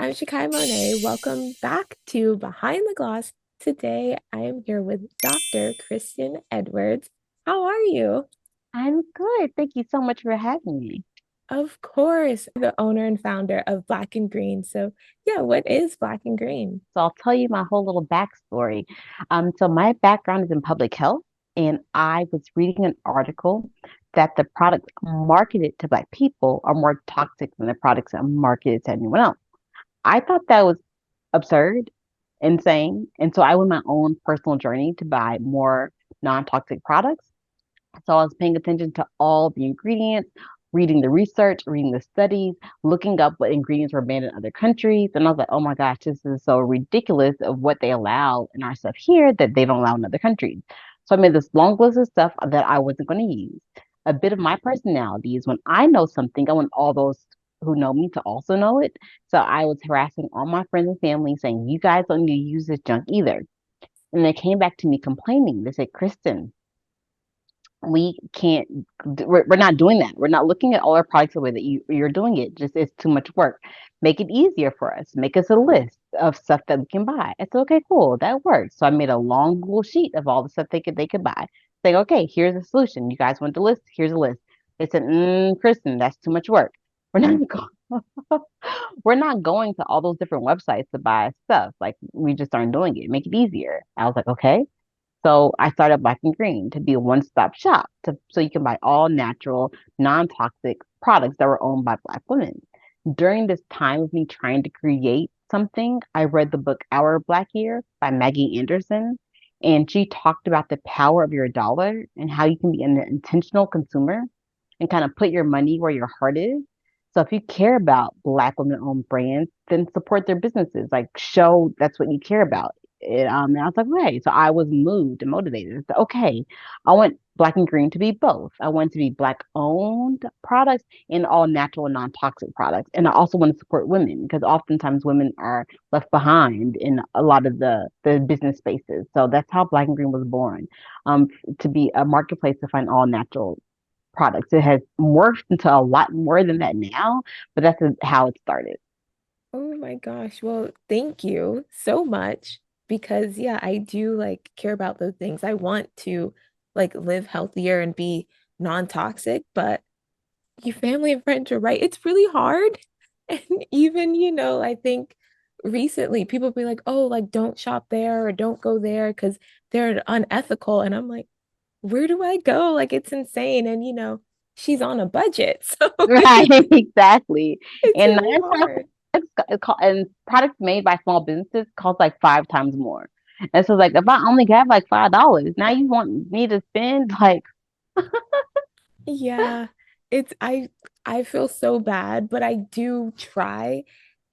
I'm Shikai Monet. Welcome back to Behind the Gloss. Today, I am here with Dr. Kristian Edwards. How are you? I'm good. Thank you so much for having me. Of course, the owner and founder of Black and Green. So, yeah, what is Black and Green? So I'll tell you my whole little backstory. So my background is in public health, and I was reading an article that the products marketed to Black people are more toxic than the products that are marketed to anyone else. I thought that was absurd, insane, and so I went my own personal journey to buy more non-toxic products. So I was paying attention to all the ingredients, reading the research, reading the studies, looking up what ingredients were banned in other countries. And I was like, oh my gosh, this is so ridiculous of what they allow in our stuff here that they don't allow in other countries. So I made this long list of stuff that I wasn't going to use. A bit of my personality is when I know something, I want all those who know me to also know it. So I was harassing all my friends and family saying, you guys don't need to use this junk either. And they came back to me complaining. They said, Kristen, we can't we're not doing that. We're not looking at all our products the way that you're doing it. Just it's too much work. Make it easier for us. Make us a list of stuff that we can buy. It's okay, cool, that works. So I made a long Google sheet of all the stuff they could buy, saying, okay, here's a solution. You guys want the list? Here's a list. They said, Kristen, that's too much work. We're not going we're not going to all those different websites to buy stuff. Like we just aren't doing it. Make it easier. I was like, okay. So I started Black and Green to be a one-stop shop so you can buy all natural, non-toxic products that were owned by Black women. During this time of me trying to create something, I read the book Our Black Year by Maggie Anderson, and she talked about the power of your dollar and how you can be an intentional consumer and kind of put your money where your heart is. So if you care about Black women-owned brands, then support their businesses. Like show that's what you care about. And I was like, right. So I was moved and motivated. So, okay, I want Black and Green to be both. I want to be Black owned products and all natural and non-toxic products. And I also want to support women because oftentimes women are left behind in a lot of the business spaces. So that's how Black and Green was born, to be a marketplace to find all natural products. It has morphed into a lot more than that now, but that's how it started. Oh my gosh. Well, thank you so much because yeah, I do like care about those things. I want to like live healthier and be non-toxic, but your family and friends are right. It's really hard. And even, I think recently people be like, oh, like don't shop there or don't go there because they're unethical. And I'm like, where do I go? Like it's insane. And she's on a budget. So Right, exactly. it's And really nine hard. and products made by small businesses cost like five times more. And so like if I only have like $5, now you want me to spend like Yeah, it's I feel so bad, but I do try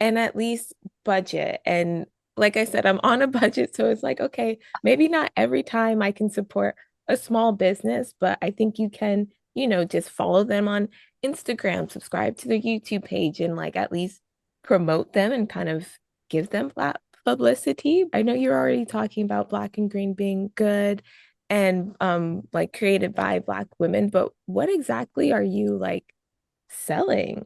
and at least budget. And like I said, I'm on a budget, so it's like, okay, maybe not every time I can support a small business, but I think you can, just follow them on Instagram, subscribe to their YouTube page, and like at least promote them and kind of give them publicity. I know you're already talking about Black and Green being good and like created by Black women, but what exactly are you like selling?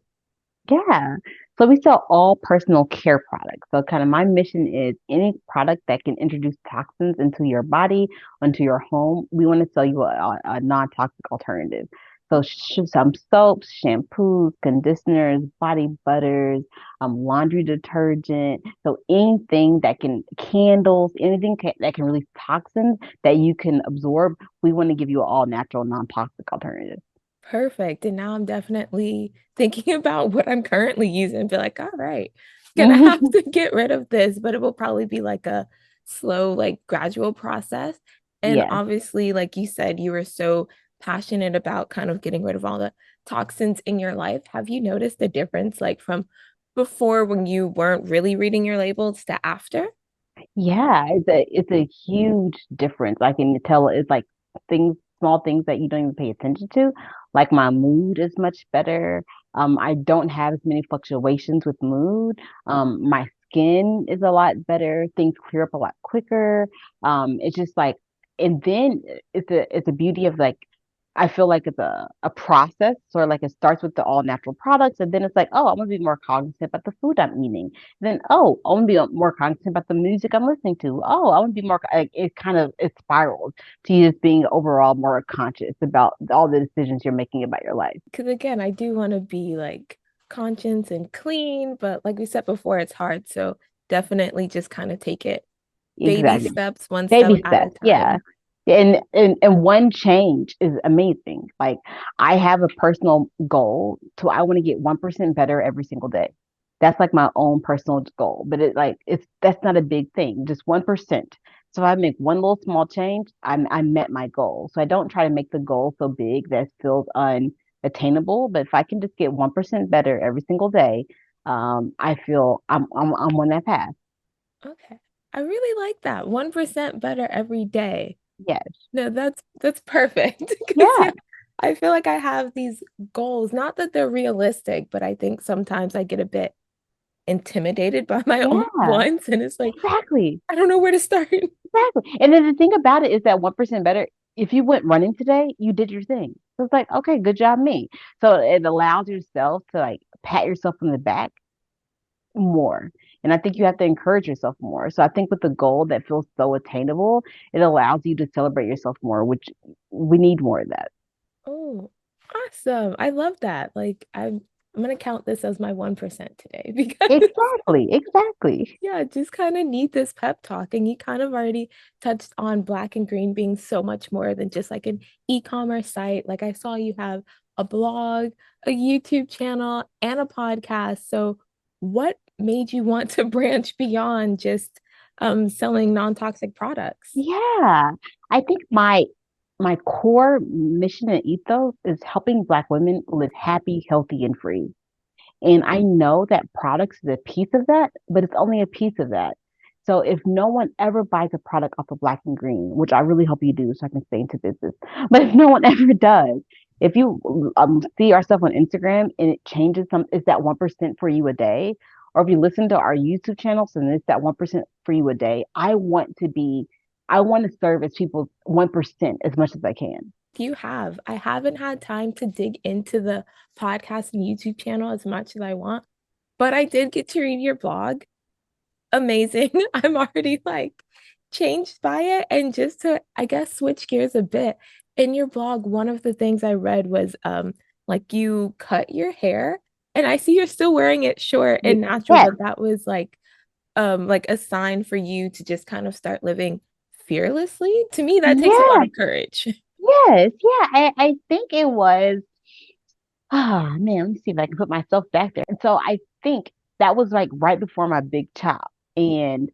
yeah. So we sell all personal care products. So kind of my mission is any product that can introduce toxins into your body, into your home. We want to sell you a non-toxic alternative. So some soaps, shampoos, conditioners, body butters, laundry detergent. So anything that can candles, that can release toxins that you can absorb. We want to give you an all natural, non-toxic alternative. Perfect. And now I'm definitely thinking about what I'm currently using and be like, all right, gonna have to get rid of this, but it will probably be like a slow, like gradual process. And Yeah. obviously, like you said, you were so passionate about kind of getting rid of all the toxins in your life. Have you noticed the difference, like from before when you weren't really reading your labels to after? Yeah, it's a huge difference. I can tell it's like small things that you don't even pay attention to. Like my mood is much better. I don't have as many fluctuations with mood. My skin is a lot better. Things clear up a lot quicker. It's just like, and then it's a beauty of like I feel like it's a process, sort of like it starts with the all natural products, and then it's like, oh, I want to be more cognizant about the food I'm eating. Then, oh, I want to be more cognizant about the music I'm listening to. Oh, I want to be more, like, it kind of, it spirals to you just being overall more conscious about all the decisions you're making about your life. Because again, I do want to be like conscious and clean, but like we said before, it's hard. So definitely just kind of take it baby Exactly. steps, one step Baby at a steps. Yeah. time. And one change is amazing. Like I have a personal goal to I want to get 1% better every single day. That's like my own personal goal. But it's that's not a big thing, just 1%. So if I make one little small change, I met my goal. So I don't try to make the goal so big that it feels unattainable. But if I can just get 1% better every single day, I feel I'm on that path. Okay. I really like that. 1% better every day. Yes. No, that's perfect. Because Yeah. yeah, I feel like I have these goals, not that they're realistic, but I think sometimes I get a bit intimidated by my own Yeah. ones, and it's like, Exactly. I don't know where to start. Exactly. And then the thing about it is that 1% better, if you went running today, you did your thing. So it's like, okay, good job, me. So it allows yourself to like pat yourself on the back more. And I think you have to encourage yourself more. So I think with the goal that feels so attainable, it allows you to celebrate yourself more, which we need more of that. Oh, awesome. I love that. Like I'm gonna count this as my 1% today because Exactly. Exactly. yeah, just kind of need this pep talk. And you kind of already touched on Black and Green being so much more than just like an e-commerce site. Like I saw you have a blog, a YouTube channel, and a podcast. So what made you want to branch beyond just selling non-toxic products? Yeah. I think my core mission and ethos is helping Black women live happy, healthy, and free. And I know that products is a piece of that, but it's only a piece of that. So if no one ever buys a product off of Black and Green, which I really hope you do so I can stay into business, but if no one ever does, if you see ourselves on Instagram and it changes some, is that 1% for you a day? Or if you listen to our YouTube channels and it's that 1% for you a day, I want to serve as people's 1% as much as I can. You have. I haven't had time to dig into the podcast and YouTube channel as much as I want, but I did get to read your blog. Amazing. I'm already like changed by it. And just to, I guess, switch gears a bit, in your blog, one of the things I read was like you cut your hair and I see you're still wearing it short and natural, Yeah. but that was like a sign for you to just kind of start living fearlessly. To me, that takes a lot Yeah. of courage. Yes. Yeah. I think it was. Ah, man, let me see if I can put myself back there. And so I think that was like right before my big chop. And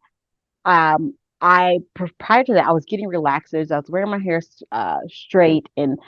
prior to that, I was getting relaxers. I was wearing my hair straight, and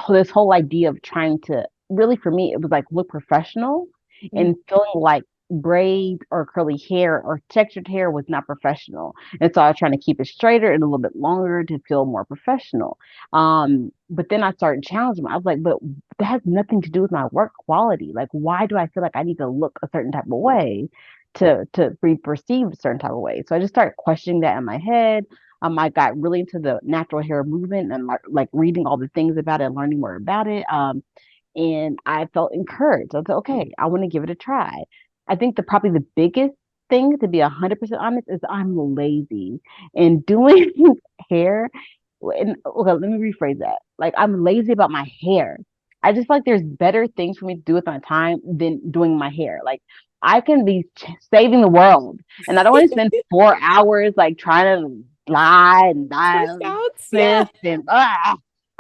this whole idea of trying to really, for me, it was like look professional Mm. and feeling like braid or curly hair or textured hair was not professional. And so I was trying to keep it straighter and a little bit longer to feel more professional. But then I started challenging myself. I was like, but that has nothing to do with my work quality. Like, why do I feel like I need to look a certain type of way to be perceived a certain type of way? So I just started questioning that in my head. I got really into the natural hair movement and like reading all the things about it and learning more about it. And I felt encouraged. I was like, okay, I want to give it a try. I think probably the biggest thing, to be 100% honest, is I'm lazy and doing hair. And okay, let me rephrase that. Like I'm lazy about my hair. I just feel like there's better things for me to do with my time than doing my hair. Like I can be saving the world, and I don't want to spend 4 hours like trying to lie and Twist die, outs, yeah. twist and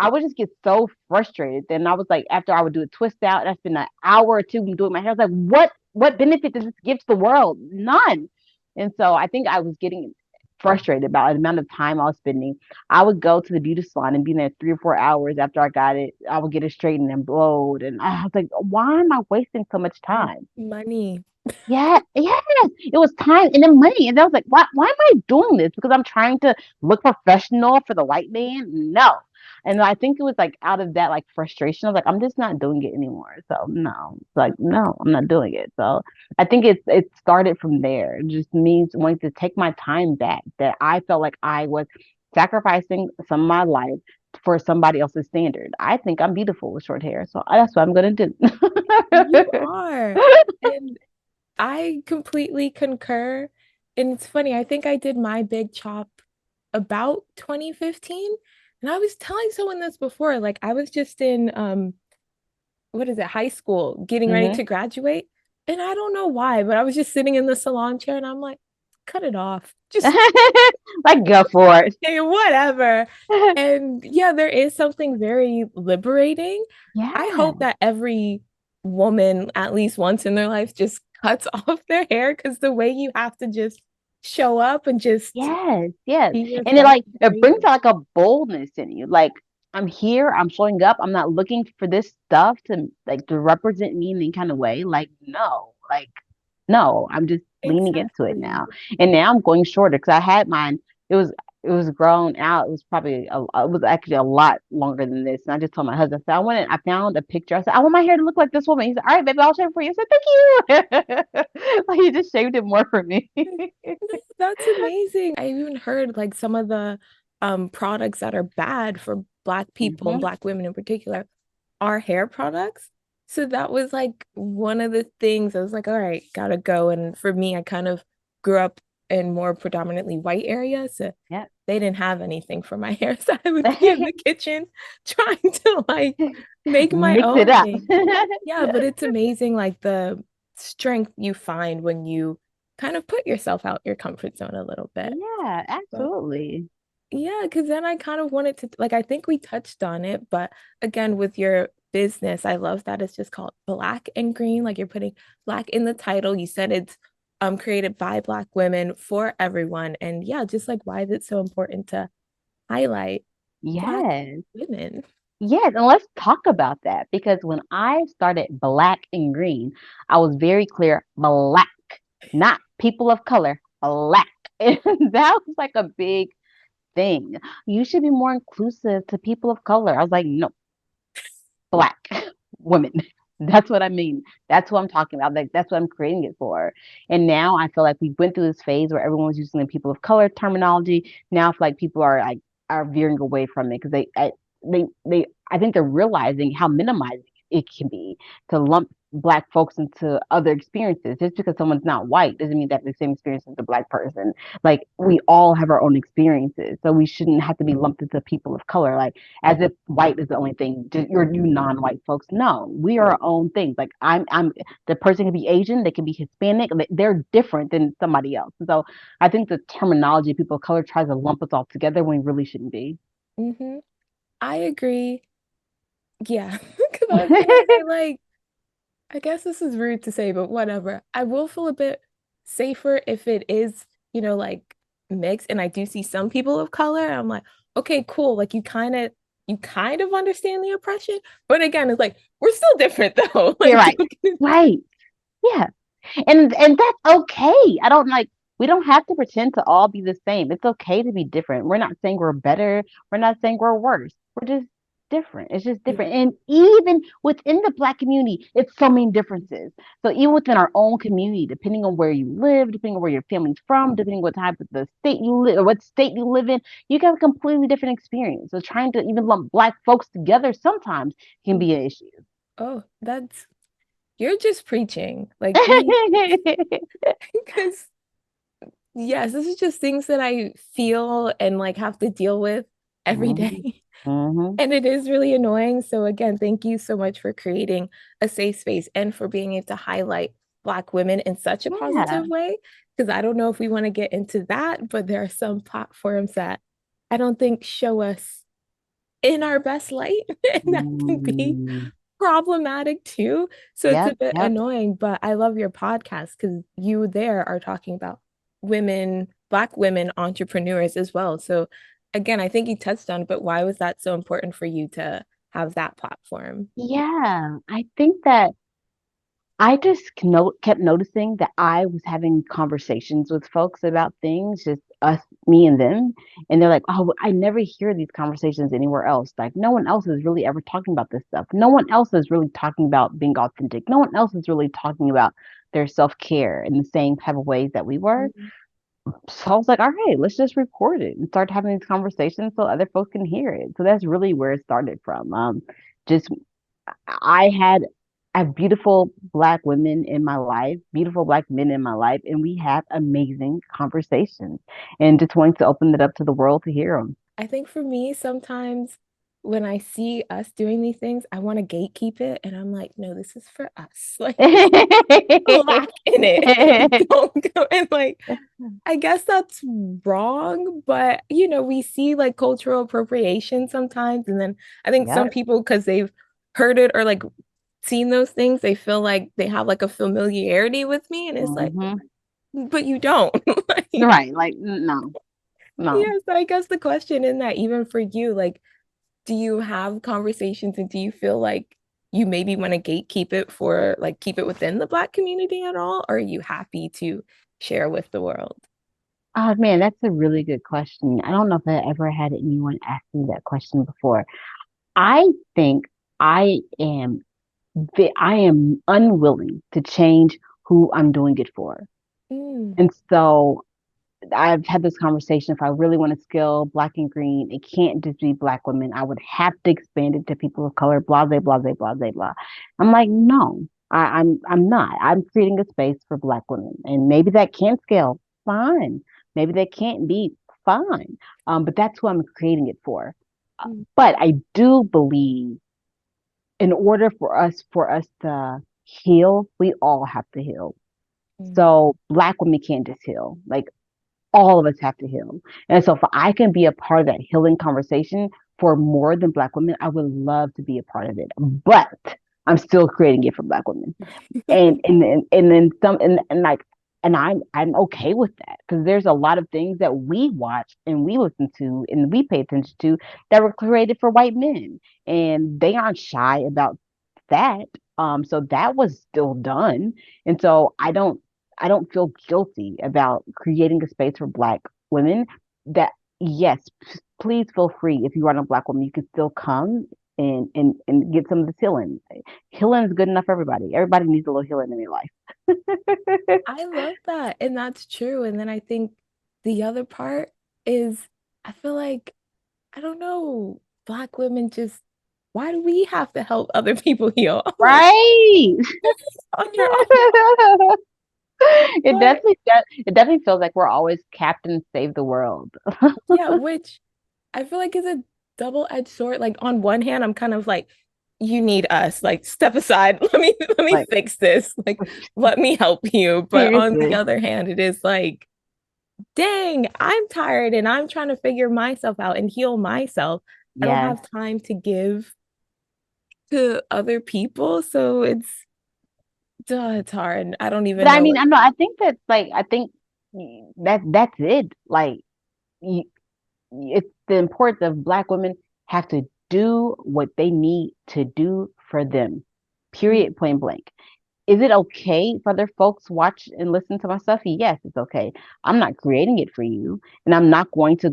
I would just get so frustrated. Then I was like, after I would do a twist out, and I spend an hour or two doing my hair. I was like, what benefit does this give to the world? None. And so I think I was getting frustrated about the amount of time I was spending. I would go to the beauty salon and be there 3 or 4 hours after I got it. I would get it straightened and blowed. And I was like, why am I wasting so much time? Money. Yeah, yes, it was time and then money. And I was like, why am I doing this? Because I'm trying to look professional for the white man? No. And I think it was like out of that like frustration. I was like, I'm just not doing it anymore. So no, like no, I'm not doing it. So I think it started from there. It just means wanting to take my time back. That I felt like I was sacrificing some of my life for somebody else's standard. I think I'm beautiful with short hair, so that's what I'm gonna do. You are. And I completely concur. And it's funny, I think I did my big chop about 2015. And I was telling someone this before, like I was just in what is it, high school, getting ready Hmm. to graduate. And I don't know why, but I was just sitting in the salon chair and I'm like, cut it off. Just Like, go for it. hey, whatever. And yeah, there is something very liberating. I Yeah. hope that every woman, at least once in their life, just cuts off their hair because the way you have to just show up and just Yes, yes. be And it yourself like is it brings crazy. out like a boldness in you. Like, I'm here, I'm showing up, I'm not looking for this stuff to represent me in any kind of way. Like, no, no, I'm just leaning into it Exactly. now. And now I'm going shorter because I had mine. It was it was grown out. It was probably it was actually a lot longer than this. And I just told my husband, I said, I found a picture. I said, I want my hair to look like this woman. He said, all right, baby, I'll shave it for you. I said, thank you. Like, he just shaved it more for me. No, that's amazing. I even heard like some of the products that are bad for Black people and Hmm. Black women in particular are hair products. So that was like one of the things I was like, all right, gotta go. And for me, I kind of grew up in more predominantly white areas. So Yeah. they didn't have anything for my hair. So I would be in the kitchen trying to like make my Mix it own up. thing. Yeah, but it's amazing like the strength you find when you kind of put yourself out your comfort zone a little bit. Yeah, But absolutely. yeah, because then I kind of wanted to, like, I think we touched on it, but again, with your business, I love that it's just called Black and Green. Like you're putting Black in the title. You said it's created by Black women for everyone. And yeah, just like why is it so important to highlight Black Yes. women? Yes, and let's talk about that because when I started Black and Green, I was very clear, Black, not people of color, Black. And that was like a big thing. You should be more inclusive to people of color. I was like, no, Black women. That's what I mean. That's what I'm talking about. Like, that's what I'm creating it for. And now I feel like we went through this phase where everyone was using the people of color terminology. Now I feel like people are veering away from it because I think they're realizing how minimizing it can be to lump Black folks into other experiences. Just because someone's not white doesn't mean they have the same experience as a Black person. Like, we all have our own experiences, so we shouldn't have to be lumped into people of color. Like, as if white is the only thing. Just you're you non-white folks. No, we are our own things. Like, I'm the person can be Asian, they can be Hispanic, they're different than somebody else. And so I think the terminology people of color tries to lump us all together when we really shouldn't be. I agree. Yeah, because I was gonna say like I guess this is rude to say, but whatever. I will feel a bit safer if it is, like mixed and I do see some people of color. I'm like, okay, cool. Like you kind of understand the oppression. But again, it's like we're still different though. You're Like right. Right. Yeah. And that's okay. I don't like We don't have to pretend to all be the same. It's okay to be different. We're not saying we're better. We're not saying we're worse. We're just different. It's just yeah. different. And even within the Black community, it's so many differences. So even within our own community, depending on where you live, depending on where your family's from, depending on what type of the state you live or what state you live in, you can have a completely different experience. So trying to even lump Black folks together sometimes can be an issue. Oh, you're just preaching. Like we because yes, this is just things that I feel and like have to deal with every Hmm. day. Hmm. And it is really annoying. So again, thank you so much for creating a safe space and for being able to highlight Black women in such a Yeah. positive way. Because I don't know if we want to get into that, but there are some platforms that I don't think show us in our best light, and that can be Mm. problematic too. So it's a Yep, bit yep. annoying, but I love your podcast because you there are talking about women, Black women entrepreneurs as well. So again, I think you touched on, but why was that so important for you to have that platform? Yeah, I think that I just kept noticing that I was having conversations with folks about things, just us, me and them. And they're like, oh, I never hear these conversations anywhere else. Like, no one else is really ever talking about this stuff. No one else is really talking about being authentic. No one else is really talking about their self-care in the same type of ways that we were. Mhm. So I was like, all right, let's just record it and start having these conversations so other folks can hear it. So that's really where it started from. Just I had I have beautiful black women in my life, beautiful black men in my life, and we have amazing conversations. And just wanting to open it up to the world to hear them. I think for me, sometimes when I see us doing these things, I want to gatekeep it. And I'm like, no, this is for us. Like, black in it. Don't go and like, I guess that's wrong, but we see like cultural appropriation sometimes. And then I think some Yep. people, because they've heard it or like seen those things, they feel like they have like a familiarity with me. And it's like, Hmm. but you don't. Like, Right. Like, no, no. yeah, so I guess the question in that, even for you, like, do you have conversations and do you feel like you maybe want to gatekeep it for like keep it within the Black community at all? Or are you happy to share with the world? Oh man, that's a really good question. I don't know if I ever had anyone ask me that question before. I think I am I am unwilling to change who I'm doing it for. Mm, And so I've had this conversation. If I really want to scale black and green, it can't just be black women. I would have to expand it to people of color, blah, blah, blah, blah, blah, blah, blah. I'm like, no, I'm not. I'm creating a space for black women. And maybe that can scale, fine. Maybe that can't be fine. But that's who I'm creating it for. mm, But I do believe in order for us to heal, we all have to heal. mm, So black women can't just heal. Like all of us have to heal. And so if I can be a part of that healing conversation for more than black women, I would love to be a part of it. But I'm still creating it for black women. And then some and like and I'm okay with that because there's a lot of things that we watch and we listen to and we pay attention to that were created for white men and they aren't shy about that. So that was still done. And so I don't feel guilty about creating a space for black women that yes, please feel free if you are not a black woman, you can still come and get some of this healing. Healing is good enough for everybody. Everybody needs a little healing in their life. I love that. And that's true. And then I think the other part is I feel like, I don't know, Black women just, why do we have to help other people heal? I'm like, Right. on your own. But It definitely feels like we're always Captain Save the World. yeah, which I feel like is a double-edged sword. Like on one hand, I'm kind of like, you need us. Like step aside. Let me Like fix this. Like let me help you. But on the seriously. other hand, it is like, dang, I'm tired and I'm trying to figure myself out and heal myself. I don't Yes. have time to give to other people. So it's hard. I don't But even I know. mean, Like, I know I think that's it. Like you, it's the importance of black women have to do what they need to do for them. mm, Period, point blank. Is it okay for other folks watch and listen to my stuff? Yes, it's okay. I'm not creating it for you, and I'm not going to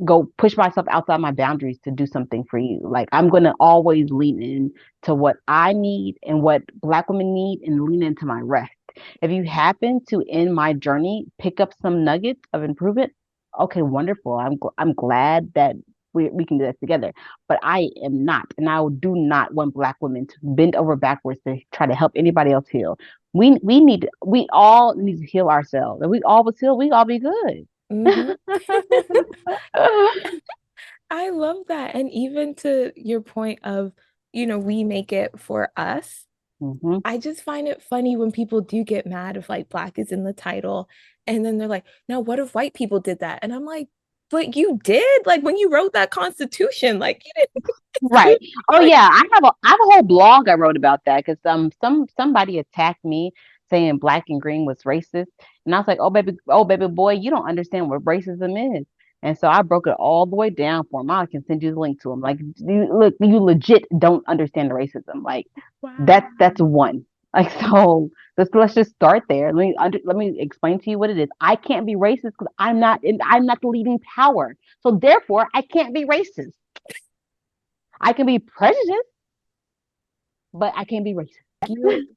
go push myself outside my boundaries to do something for you. Like I'm going to always lean in to what I need and what black women need and lean into my rest. If you happen to in my journey pick up some nuggets of improvement, okay, wonderful. I'm glad that we can do this together, but I am not, and I do not want black women to bend over backwards to try to help anybody else heal. We all need to heal ourselves. If we all was healed, we all be good. mhm. I love that. And even to your point of, we make it for us. Hmm. I just find it funny when people do get mad if like black is in the title and then they're like, now what if white people did that? And I'm like, but you did like when you wrote that constitution, like you Right. didn't Oh like yeah, I have a whole blog I wrote about that because somebody attacked me saying black and green was racist, and I was like, oh baby boy, you don't understand what racism is. And so I broke it all the way down for him. I can send you the link to him. Like, look, you legit don't understand the racism. Like, wow. that's one. Like, so let's just start there. Let me explain to you what it is. I can't be racist because I'm not the leading power. So therefore, I can't be racist. I can be prejudiced, but I can't be racist. You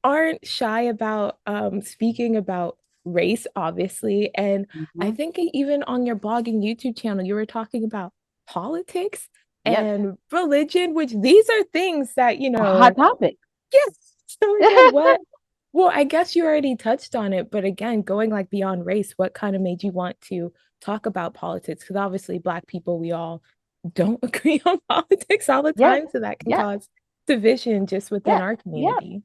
aren't shy about speaking about race, obviously. And I Hmm. think even on your blog and YouTube channel, you were talking about politics Yep. and religion, which these are things that, Hot topic. yes. So it's like, what? Well, I guess you already touched on it, but again, going like beyond race, what kind of made you want to talk about politics? Because obviously, Black people, we all don't agree on politics all the Yep. time, so that can Yep. cause division just within Yep. our Yep. community.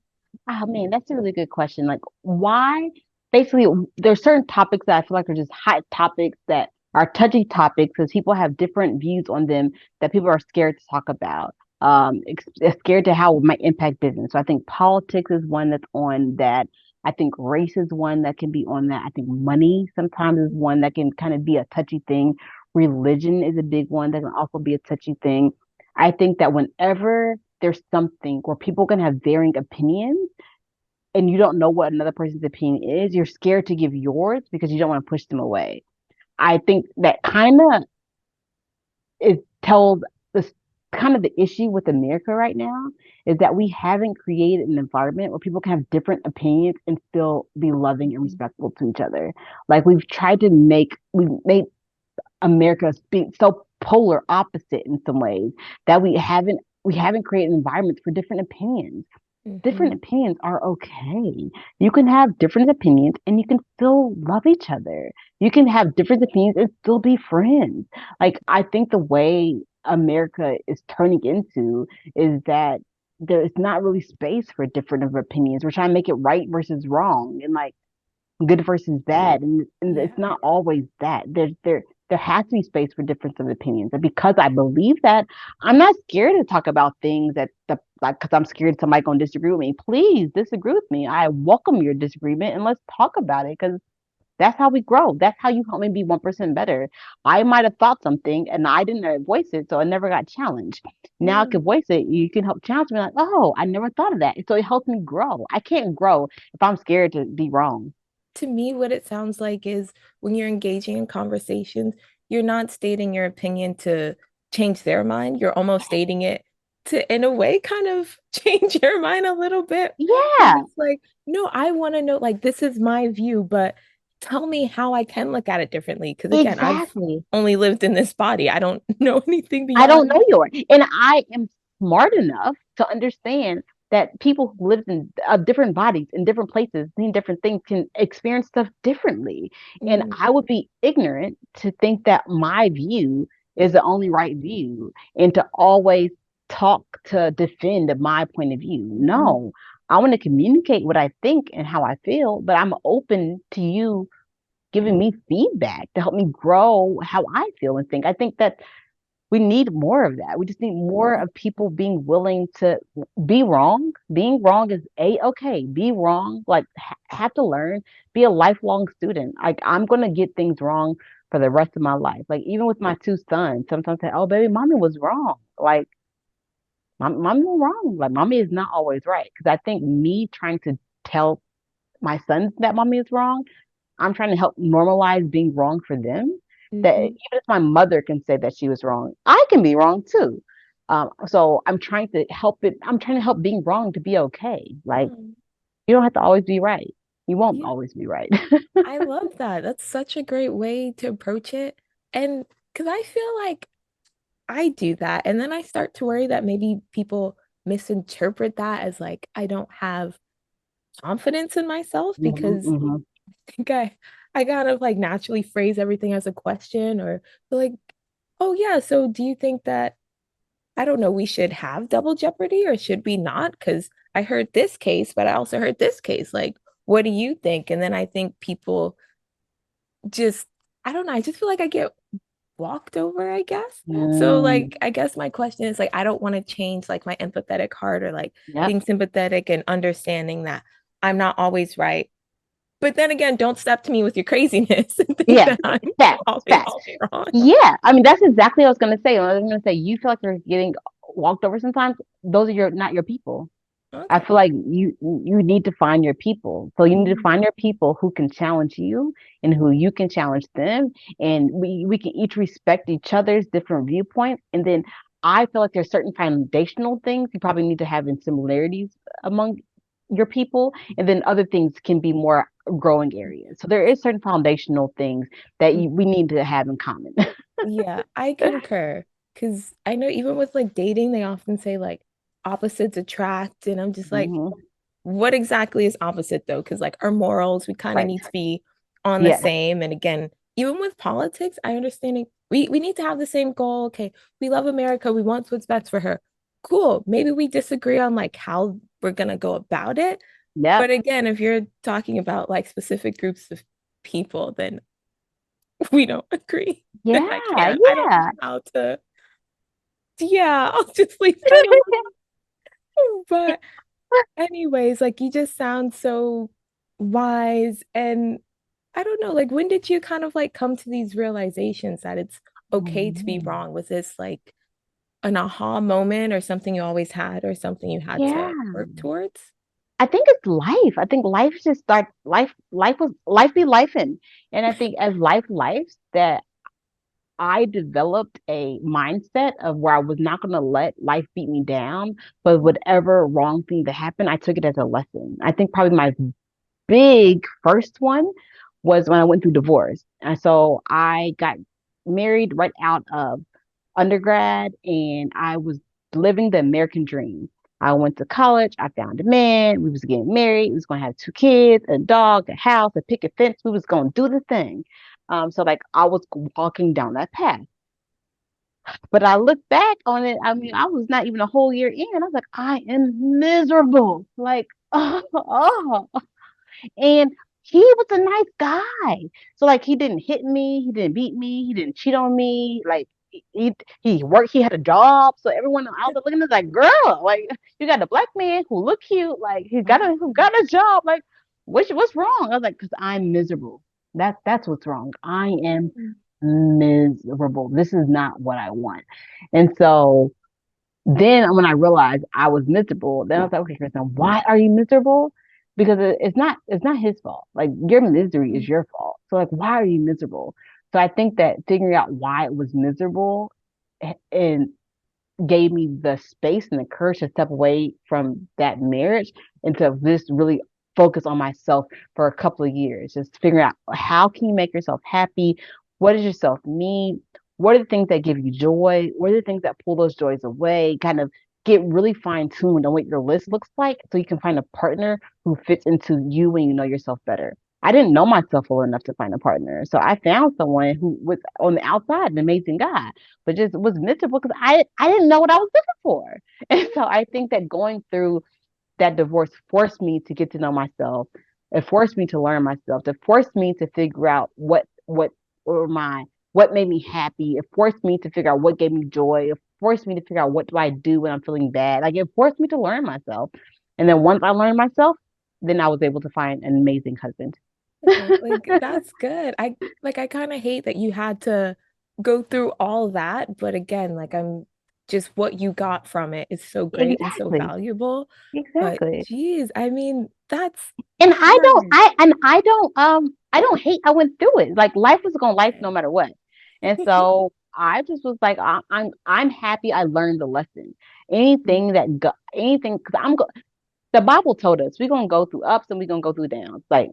Oh man, that's a really good question. Like, why? Basically, there's certain topics that I feel like are just hot topics that are touchy topics because people have different views on them that people are scared to talk about. They're scared to how it might impact business. So I think politics is one that's on that. I think race is one that can be on that. I think money sometimes is one that can kind of be a touchy thing. Religion is a big one that can also be a touchy thing. I think that whenever there's something where people can have varying opinions and you don't know what another person's opinion is, you're scared to give yours because you don't want to push them away. I think that kind of is tells this kind of the issue with America right now is that we haven't created an environment where people can have different opinions and still be loving and Mhm. respectful to each other. Like we've made America speak so polar opposite in some ways that we haven't created environments for different opinions. Different Mhm. opinions are okay. You can have different opinions and you can still love each other. You can have different opinions and still be friends. Like, I think the way America is turning into is that there's not really space for different of opinions. We're trying to make it right versus wrong and like good versus bad. And Yeah. it's not always that. There has to be space for difference of opinions. And because I believe that, I'm not scared to talk about things that the like because I'm scared somebody gonna disagree with me. Please disagree with me. I welcome your disagreement and let's talk about it because that's how we grow. That's how you help me be 1% better. I might have thought something and I didn't voice it, so I never got challenged. Now I Yeah. can voice it. You can help challenge me like, oh, I never thought of that. So it helps me grow. I can't grow if I'm scared to be wrong. To me, what it sounds like is when you're engaging in conversations, you're not stating your opinion to change their mind. You're almost stating it to, in a way, kind of change your mind a little bit. Because Yeah, it's like, no, I want to know, like, this is my view, but tell me how I can look at it differently. Because again, I've exactly. only lived in this body, I don't know anything I don't beyond. know yours. And I am smart enough to understand that people who live in different bodies in different places, doing different things, can experience stuff differently. And Mm, I would be ignorant to think that my view is the only right view and to always talk to defend my point of view. mhm, No, I want to communicate what I think and how I feel, but I'm open to you giving me feedback to help me grow how I feel and think. I think that we need more of that. We just need more of people being willing to be wrong. Being wrong is a okay. Be wrong, like have to learn. Be a lifelong student. Like I'm gonna get things wrong for the rest of my life. Like even with my two sons, sometimes I say, "Oh, baby, mommy was wrong." Like mommy was wrong. Like mommy is not always right. Because I think me trying to tell my sons that mommy is wrong, I'm trying to help normalize being wrong for them. That even mhm. if my mother can say that she was wrong, I can be wrong too. So I'm trying to help it. I'm trying to help being wrong to be okay. Like Mm, you don't have to always be right. You won't yeah. always be right. I love that. That's such a great way to approach it. And because I feel like I do that. And then I start to worry that maybe people misinterpret that as like I don't have confidence in myself Hmm. because Hmm. I think I kind of like naturally phrase everything as a question or like, oh yeah, so do you think that I don't know, we should have double jeopardy or should we not? Because I heard this case, but I also heard this case. Like, what do you think? And then I think people just, I don't know, I just feel like I get walked over, I guess. So Mm, like I guess my question is like I don't want to change like my empathetic heart or like yep. being sympathetic and understanding that I'm not always right. But then again, don't step to me with your craziness and think Yeah. that I'm Facts. always Facts. wrong. Yeah. I mean, that's exactly what I was gonna say. I was gonna say you feel like you're getting walked over sometimes. Those are your not your people. I Okay. feel like you need to find your people. So you need to Mhm. find your people who can challenge you and who you can challenge them. And we can each respect each other's different viewpoints. And then I feel like there's certain foundational things you probably need to have in similarities among. your people, and then other things can be more growing areas. So there is certain foundational things that we need to have in common. Yeah, I concur. Because I know even with like dating, they often say like opposites attract. And I'm just like, Hmm. what exactly is opposite though? Because like our morals, we kind of Right. need to be on the Yeah. same. And again, even with politics, I understand we need to have the same goal. Okay, we love America. We want what's best for her. Cool. Maybe we disagree on like how we're gonna go about it. Yep. But again, if you're talking about like specific groups of people, then we don't agree. Then Yeah. I don't know Yeah. how to, yeah, I'll just leave that alone. But anyways, like you just sound so wise. And I don't know, like when did you kind of like come to these realizations that it's okay to be Mhm. wrong? Was this like an aha moment or something you always had or something you had to Yeah. work towards? I think it's life. I think life just start life be lifing. And I think as lives that I developed a mindset of where I was not gonna let life beat me down, but whatever wrong thing that happened, I took it as a lesson. I think probably my big first one was when I went through divorce. And so I got married right out of undergrad and I was living the American dream. I went to college, I found a man, we was getting married, we was gonna have 2 kids, a dog, a house, a picket fence, we was gonna do the thing. So like I was walking down that path. But I look back on it, I mean, I was not even a whole year in. I was like, I am miserable. Like, oh. And he was a nice guy. So like he didn't hit me, he didn't beat me, he didn't cheat on me. Like he worked, he had a job. So everyone out there looking at us like, girl, like you got a black man who look cute, like who got a job. Like, what's wrong? I was like, because I'm miserable. That's what's wrong. I am miserable. This is not what I want. And so then when I realized I was miserable, then I was like, okay, Kristen, why are you miserable? Because it's not his fault. Like your misery is your fault. So like, why are you miserable? So I think that figuring out why it was miserable and gave me the space and the courage to step away from that marriage and to just really focus on myself for a couple of years. Just figuring out how can you make yourself happy? What does yourself need? What are the things that give you joy? What are the things that pull those joys away? Kind of get really fine tuned on what your list looks like so you can find a partner who fits into you when you know yourself better. I didn't know myself well enough to find a partner. So I found someone who was on the outside an amazing guy but just was miserable because I didn't know what I was looking for. And so I think that going through that divorce forced me to get to know myself. It forced me to learn myself. It forced me to figure out what made me happy. It forced me to figure out what gave me joy. It forced me to figure out what do I do when I'm feeling bad. Like it forced me to learn myself. And then once I learned myself, then I was able to find an amazing husband. Okay, like that's good. I kind of hate that you had to go through all that, but again, like I'm just what you got from it is so great and so Exactly. valuable. But Exactly. geez, I mean, that's And hard. I don't hate I went through it. Like life was gonna life no matter what. And so I just was like, I'm happy I learned the lesson. Anything because the Bible told us we're gonna go through ups and we're gonna go through downs. Like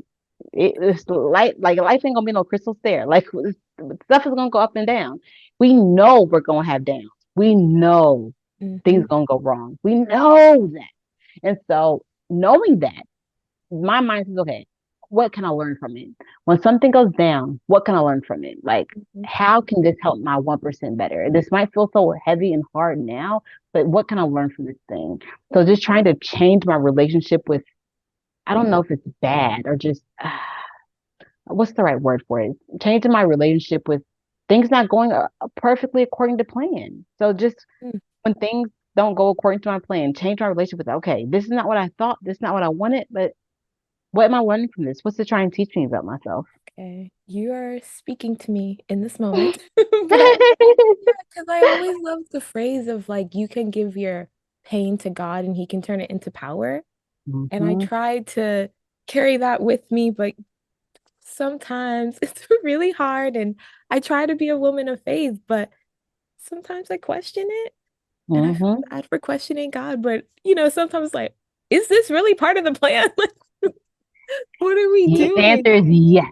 it's like life ain't gonna be no crystal stair. Like stuff is gonna go up and down. We know we're gonna have downs. We know things Mhm. gonna go wrong. We know that. And so knowing that my mind says, okay, what can I learn from it? When something goes down, what can I learn from it? Like, Mhm. how can this help my 1% better? This might feel so heavy and hard now, but what can I learn from this thing? So just trying to change my relationship with, I don't know if it's bad or just, what's the right word for it? Changing my relationship with things not going perfectly according to plan. So just Mhm. when things don't go according to my plan, change my relationship with, okay, this is not what I thought, this is not what I wanted, but what am I learning from this? What's it trying to teach me about myself? Okay, you are speaking to me in this moment. But yeah, because I always love the phrase of like you can give your pain to God and he can turn it into power. And I Hmm. try to carry that with me, but sometimes it's really hard. And I try to be a woman of faith, but sometimes I question it. And I feel Hmm. bad for questioning God. But, sometimes like, is this really part of the plan? What are we The doing? answer is yes.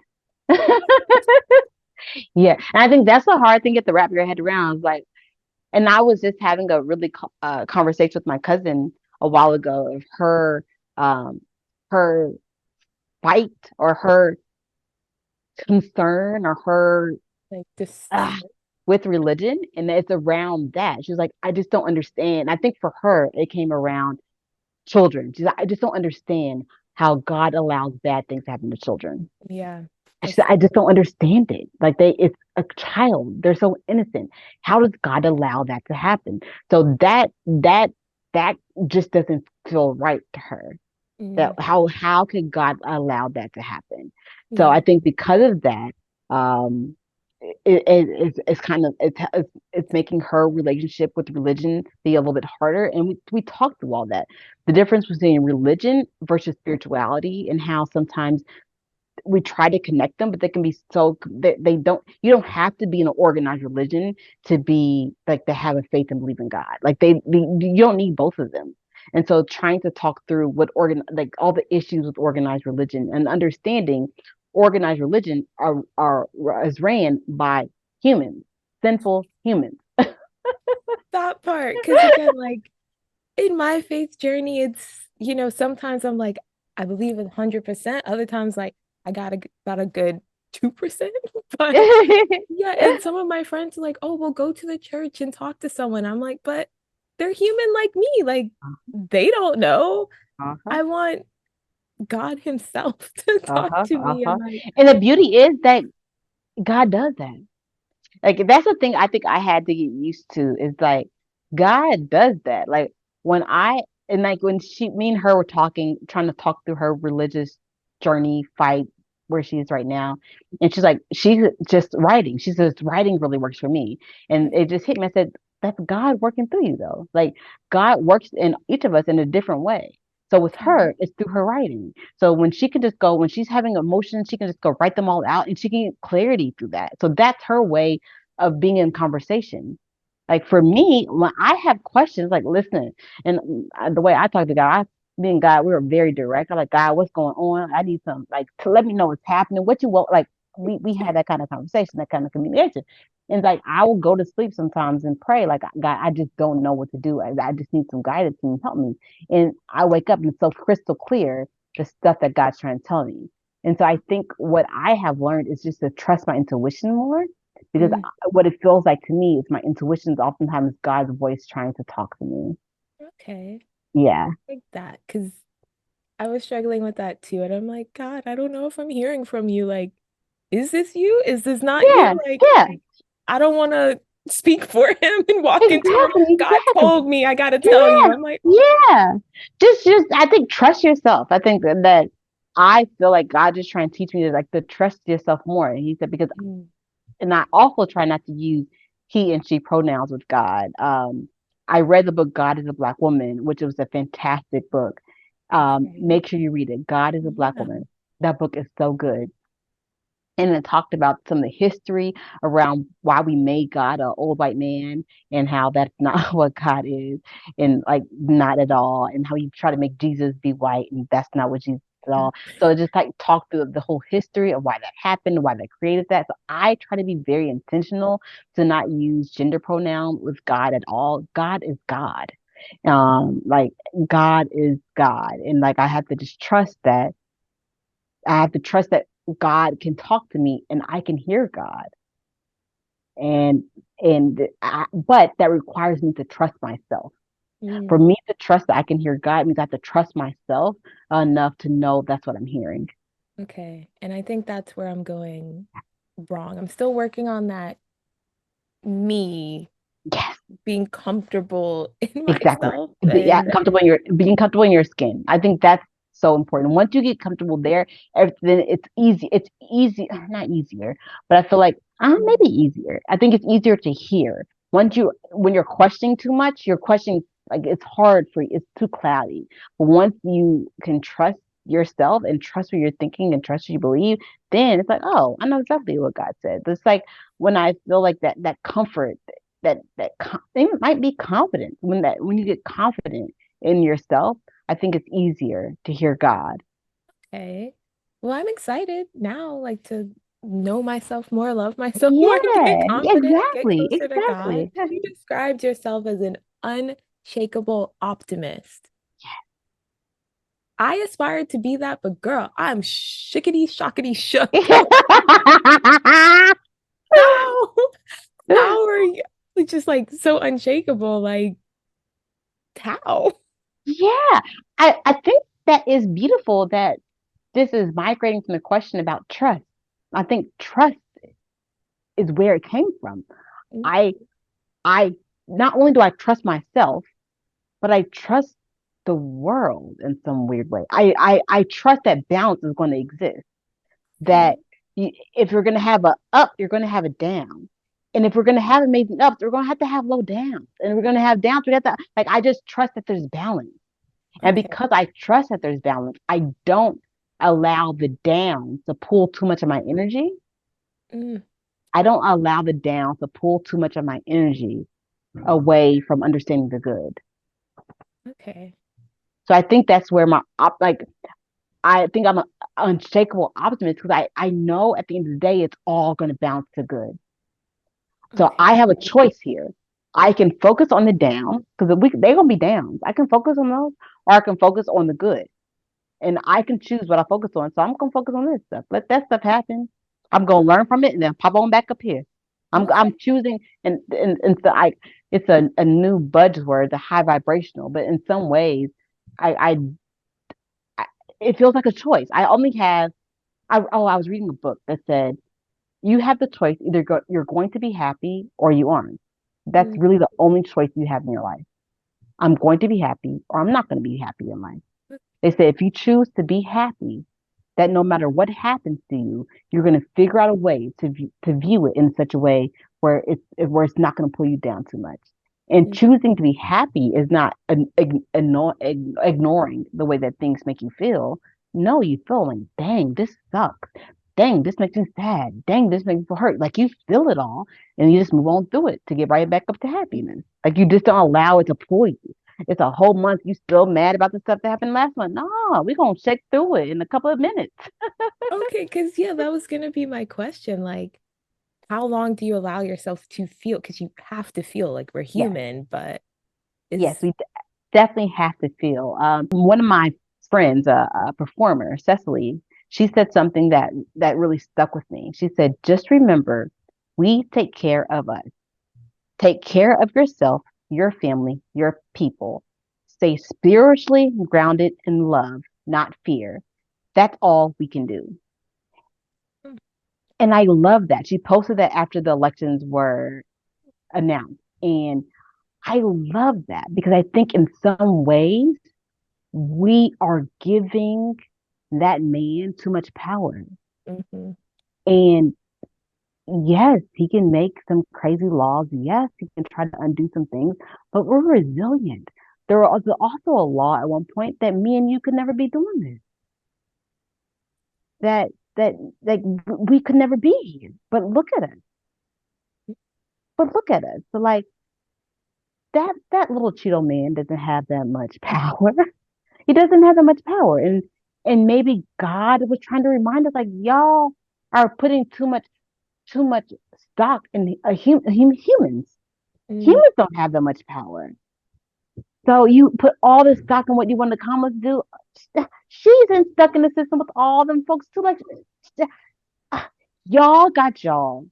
Yeah. And I think that's a hard thing to get to wrap your head around. Like, and I was just having a really conversation with my cousin a while ago of um, her fight or her concern or her Like this. uh, with religion. And it's around that. She was like, I just don't understand. I think for her, it came around children. She's like, I just don't understand how God allows bad things to happen to children. Yeah, She that's said, I so just good. don't understand it. Like it's a child. They're so innocent. How does God allow that to happen? So that just doesn't feel right to her. That Mm, how could God allow that to happen? So yeah. I think because of that, um, it's kind of it's making her relationship with religion be a little bit harder. And we talked through all that, the difference between religion versus spirituality, and how sometimes we try to connect them, but they can be so they don't. You don't have to be in an organized religion to be like to have a faith and believe in God. Like you don't need both of them. And so trying to talk through what like all the issues with organized religion and understanding organized religion are is ran by humans, sinful humans. That part. Because again, like in my faith journey, sometimes I'm like, I believe 100%. Other times, like, I got about a good 2%. But yeah, and some of my friends are like, oh, we'll go to the church and talk to someone. I'm like, but they're human like me. Like, they don't know. Uh-huh, I want God Himself to talk uh-huh, to me. uh-huh. And like, And the beauty is that God does that. Like that's the thing I think I had to get used to is like God does that. Like when I and like when me and her were talking, trying to talk through her religious journey, fight where she is right now. And she's like, she's just writing. She says writing really works for me. And it just hit me. I said, that's God working through you though. Like God works in each of us in a different way. So with okay. her, it's through her writing. So when she can just go, when she's having emotions, she can just go write them all out and she can get clarity through that. So that's her way of being in conversation. Like for me, when I have questions, like listen, and the way I talk to God, me and God, we were very direct. I'm like, God, what's going on? I need some like to let me know what's happening. What you want? Like we had that kind of conversation, that kind of communication. And like I will go to sleep sometimes and pray, like God, I just don't know what to do. I just need some guidance and help me. And I wake up and it's so crystal clear the stuff that God's trying to tell me. And so I think what I have learned is just to trust my intuition more because Mm, what it feels like to me is my intuition is oftentimes God's voice trying to talk to me. okay. Yeah. Like that. Because I was struggling with that too. And I'm like, God, I don't know if I'm hearing from you. Like, is this you? Is this not Yeah. you? Like, Yeah. I don't want to speak for him and walk into a room. Exactly. God Exactly. told me I got to tell you. Yeah. I'm like, Yeah. I think trust yourself. I think that I feel like God just trying to teach me to like to trust yourself more. And he said, because, mm, and I also try not to use he and she pronouns with God. I read the book God is a Black Woman, which was a fantastic book. okay. Make sure you read it. God is a Black Yeah. Woman. That book is so good. And it talked about some of the history around why we made God an old white man and how that's not what God is, and like not at all, and how you try to make Jesus be white and that's not what Jesus is at all. So it just like talked through the whole history of why that happened, why they created that. So I try to be very intentional to not use gender pronoun with God at all. God is God. Like God is God. And like I have to just trust that I have to trust that God can talk to me and I can hear God. And but that requires me to trust myself. For Mm, me to trust that I can hear God means I have to trust myself enough to know that's what I'm hearing. okay. And I think that's where I'm going wrong. I'm still working on that me Yes, being comfortable in exactly. myself. Yeah, And comfortable in your being comfortable in your skin. I think that's so important. Once you get comfortable there, then it's easy. It's easy, not easier, but I feel like maybe easier. I think it's easier to hear. When you're questioning too much, you're questioning like it's hard for you. It's too cloudy. But once you can trust yourself and trust what you're thinking and trust what you believe, then it's like, oh, I know exactly what God said. It's like when I feel like that comfort it might be confidence when you get confident in yourself, I think it's easier to hear God. Okay. Well, I'm excited now, like to know myself more, love myself more, get Yeah, confident, get exactly, closer to God. exactly. Because you described yourself as an unshakable optimist. I aspire to be that, but girl, I'm shickety shockety shook. How? How are you just like so unshakable? Like, how? Yeah, I think that is beautiful that this is migrating from the question about trust. I think trust is where it came from. I I not only do I trust myself, but I trust the world in some weird way. I trust that balance is going to exist. That Okay. if you're going to have a up, you're going to have a down. And if we're going to have amazing ups, we're going to have low downs. And we're going to have downs. We have to, like, I just trust that there's balance. And Okay. because I trust that there's balance, I don't allow the downs to pull too much of my energy. Mm, I don't allow the downs to pull too much of my energy away from understanding the good. okay. So I think that's where like I think I'm an unshakable optimist because I know at the end of the day it's all going to bounce to good. So I Okay. have a choice here. I can focus on the down because they're gonna be downs. I can focus on those, or I can focus on the good, and I can choose what I focus on. So I'm gonna focus on this stuff. Let that stuff happen. I'm gonna learn from it and then pop on back up here. I'm Okay. choosing, and so I it's a new buzzword, the high vibrational. But in some ways, I, I it feels like a choice. I only have I was reading a book that said you have the choice you're going to be happy or you aren't. That's Mm, really the only choice you have in your life. I'm going to be happy or I'm not going to be happy in life. They say if you choose to be happy, that no matter what happens to you, you're going to figure out a way to view it in such a way where it's not going to pull you down too much. And mm, choosing to be happy is not ignoring the way that things make you feel. No, you feel like, dang, this sucks. Dang, this makes me sad. Dang, this makes me feel hurt. Like you feel it all and you just move on through it to get right back up to happiness. Like you just don't allow it to pull you. It's a whole month. You still mad about the stuff that happened last month? No, we're gonna shake through it in a couple of minutes. okay, because yeah, that was gonna be my question. Like, how long do you allow yourself to feel? Because you have to feel like we're Yes, human, but yes, is we definitely have to feel. One of my friends, a performer, Cecily, she said something that really stuck with me. She said, "Just remember, we take care of us. Take care of yourself, your family, your people. Stay spiritually grounded in love, not fear. That's all we can do." And I love that. She posted that after the elections were announced. And I love that because I think in some ways we are giving that man too much power. mhm. And yes, he can make some crazy laws. Yes, he can try to undo some things, but we're resilient. There was also a law at one point that me and you could never be doing this. That that we could never be here. But look at us. But look at us. So like that little Cheeto man doesn't have that much power. He doesn't have that much power. And maybe God was trying to remind us like y'all are putting too much stock in humans. Mm. Humans don't have that much power. So you put all this stock in what you want the commas to do. She's in stuck in the system with all them folks too. Like y'all got y'all.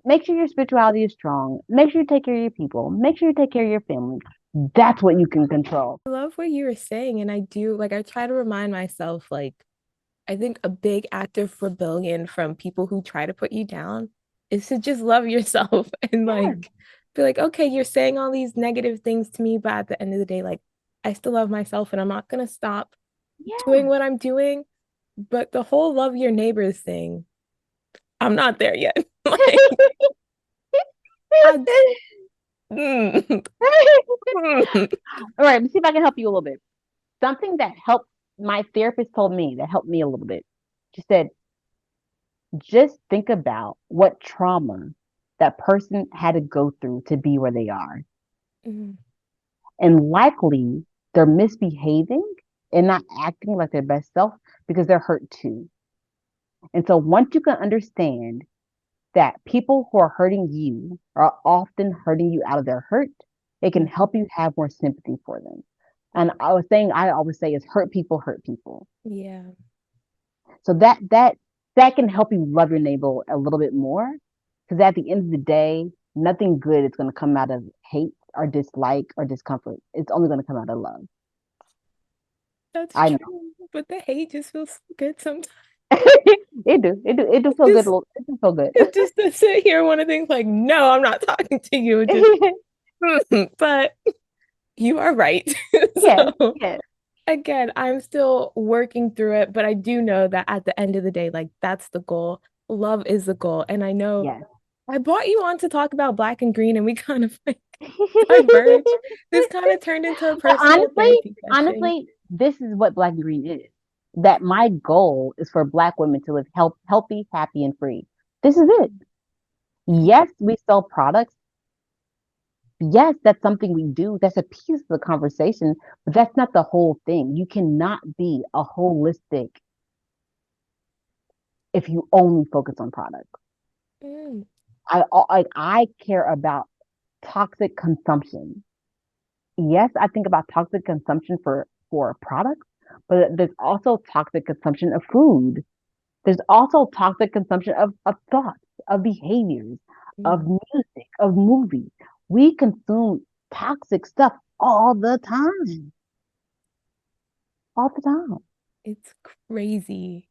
Make sure your spirituality is strong. Make sure you take care of your people. Make sure you take care of your family. That's what you can control. I love what you were saying, and I do like I try to remind myself like I think a big act of rebellion from people who try to put you down is to just love yourself and Yeah, like be like, okay, you're saying all these negative things to me, but at the end of the day, like I still love myself and I'm not gonna stop doing yeah. what I'm doing. But the whole love your neighbors thing, I'm not there yet. Like I mm, mm. All right, let's see if I can help you a little bit. Something that helped my therapist told me that helped me a little bit. She said, just think about what trauma that person had to go through to be where they are. Mm, And likely they're misbehaving and not acting like their best self because they're hurt too. And so once you can understand that people who are hurting you are often hurting you out of their hurt, it can help you have more sympathy for them. And I was saying, I always say is hurt people hurt people. Yeah. So that can help you love your neighbor a little bit more. Because at the end of the day, nothing good is going to come out of hate or dislike or discomfort. It's only going to come out of love. That's I know. true. But the hate just feels so good sometimes. It do feel good. Just It do feel good. it's just to sit here one of the things like, no, I'm not talking to you. Just but you are right. Yeah, So yeah, again, I'm still working through it, but I do know that at the end of the day, like that's the goal. Love is the goal. And I know yes. I brought you on to talk about black and green and we kind of like diverged. This kind of turned into a But personal therapy session. honestly, this is what Black and Green is. That my goal is for Black women to live healthy, happy, and free. This is it. Yes, we sell products. Yes, that's something we do. That's a piece of the conversation, but that's not the whole thing. You cannot be a holistic if you only focus on products. Mm, I care about toxic consumption. Yes, I think about toxic consumption for products, but there's also toxic consumption of food. There's also toxic consumption of thoughts, of behaviors, of mm. music, of movies. We consume toxic stuff all the time. It's crazy.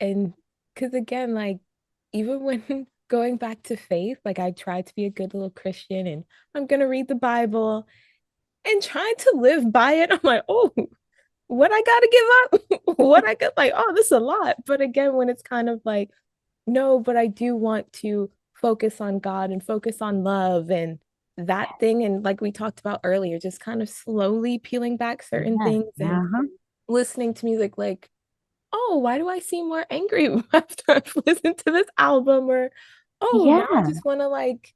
And because again, like even when going back to faith, like I tried to be a good little Christian and I'm gonna read the Bible and trying to live by it. I'm like, oh, what I gotta give up? What I got like, oh, this is a lot. But again, when it's kind of like, no, but I do want to focus on God and focus on love and that thing. And like we talked about earlier, just kind of slowly peeling back certain Yeah. things and Uh-huh. listening to music like oh, why do I seem more angry after I've listened to this album? Or, oh, now I Yeah. just want to like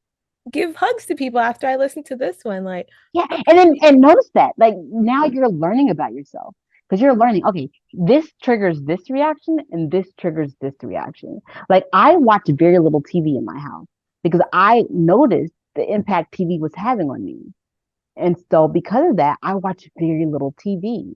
give hugs to people after I listen to this one. Like, Yeah. And okay, then and notice that. Like now you're learning about yourself. Because you're learning, okay, this triggers this reaction and this triggers this reaction. Like I watch very little TV in my house because I noticed the impact TV was having on me. And so because of that, I watch very little TV.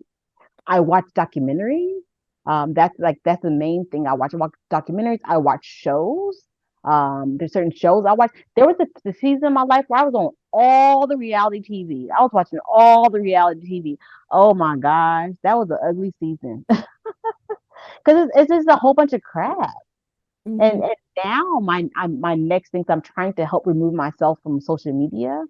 I watch documentaries. That's the main thing I watch. I watch documentaries. I watch shows. There's certain shows I watch. There was the season of my life where I was on all the reality TV. I was watching all the reality TV. Oh my gosh, that was an ugly season because it's just a whole bunch of crap. mhm. And now my next things I'm trying to help remove myself from social media,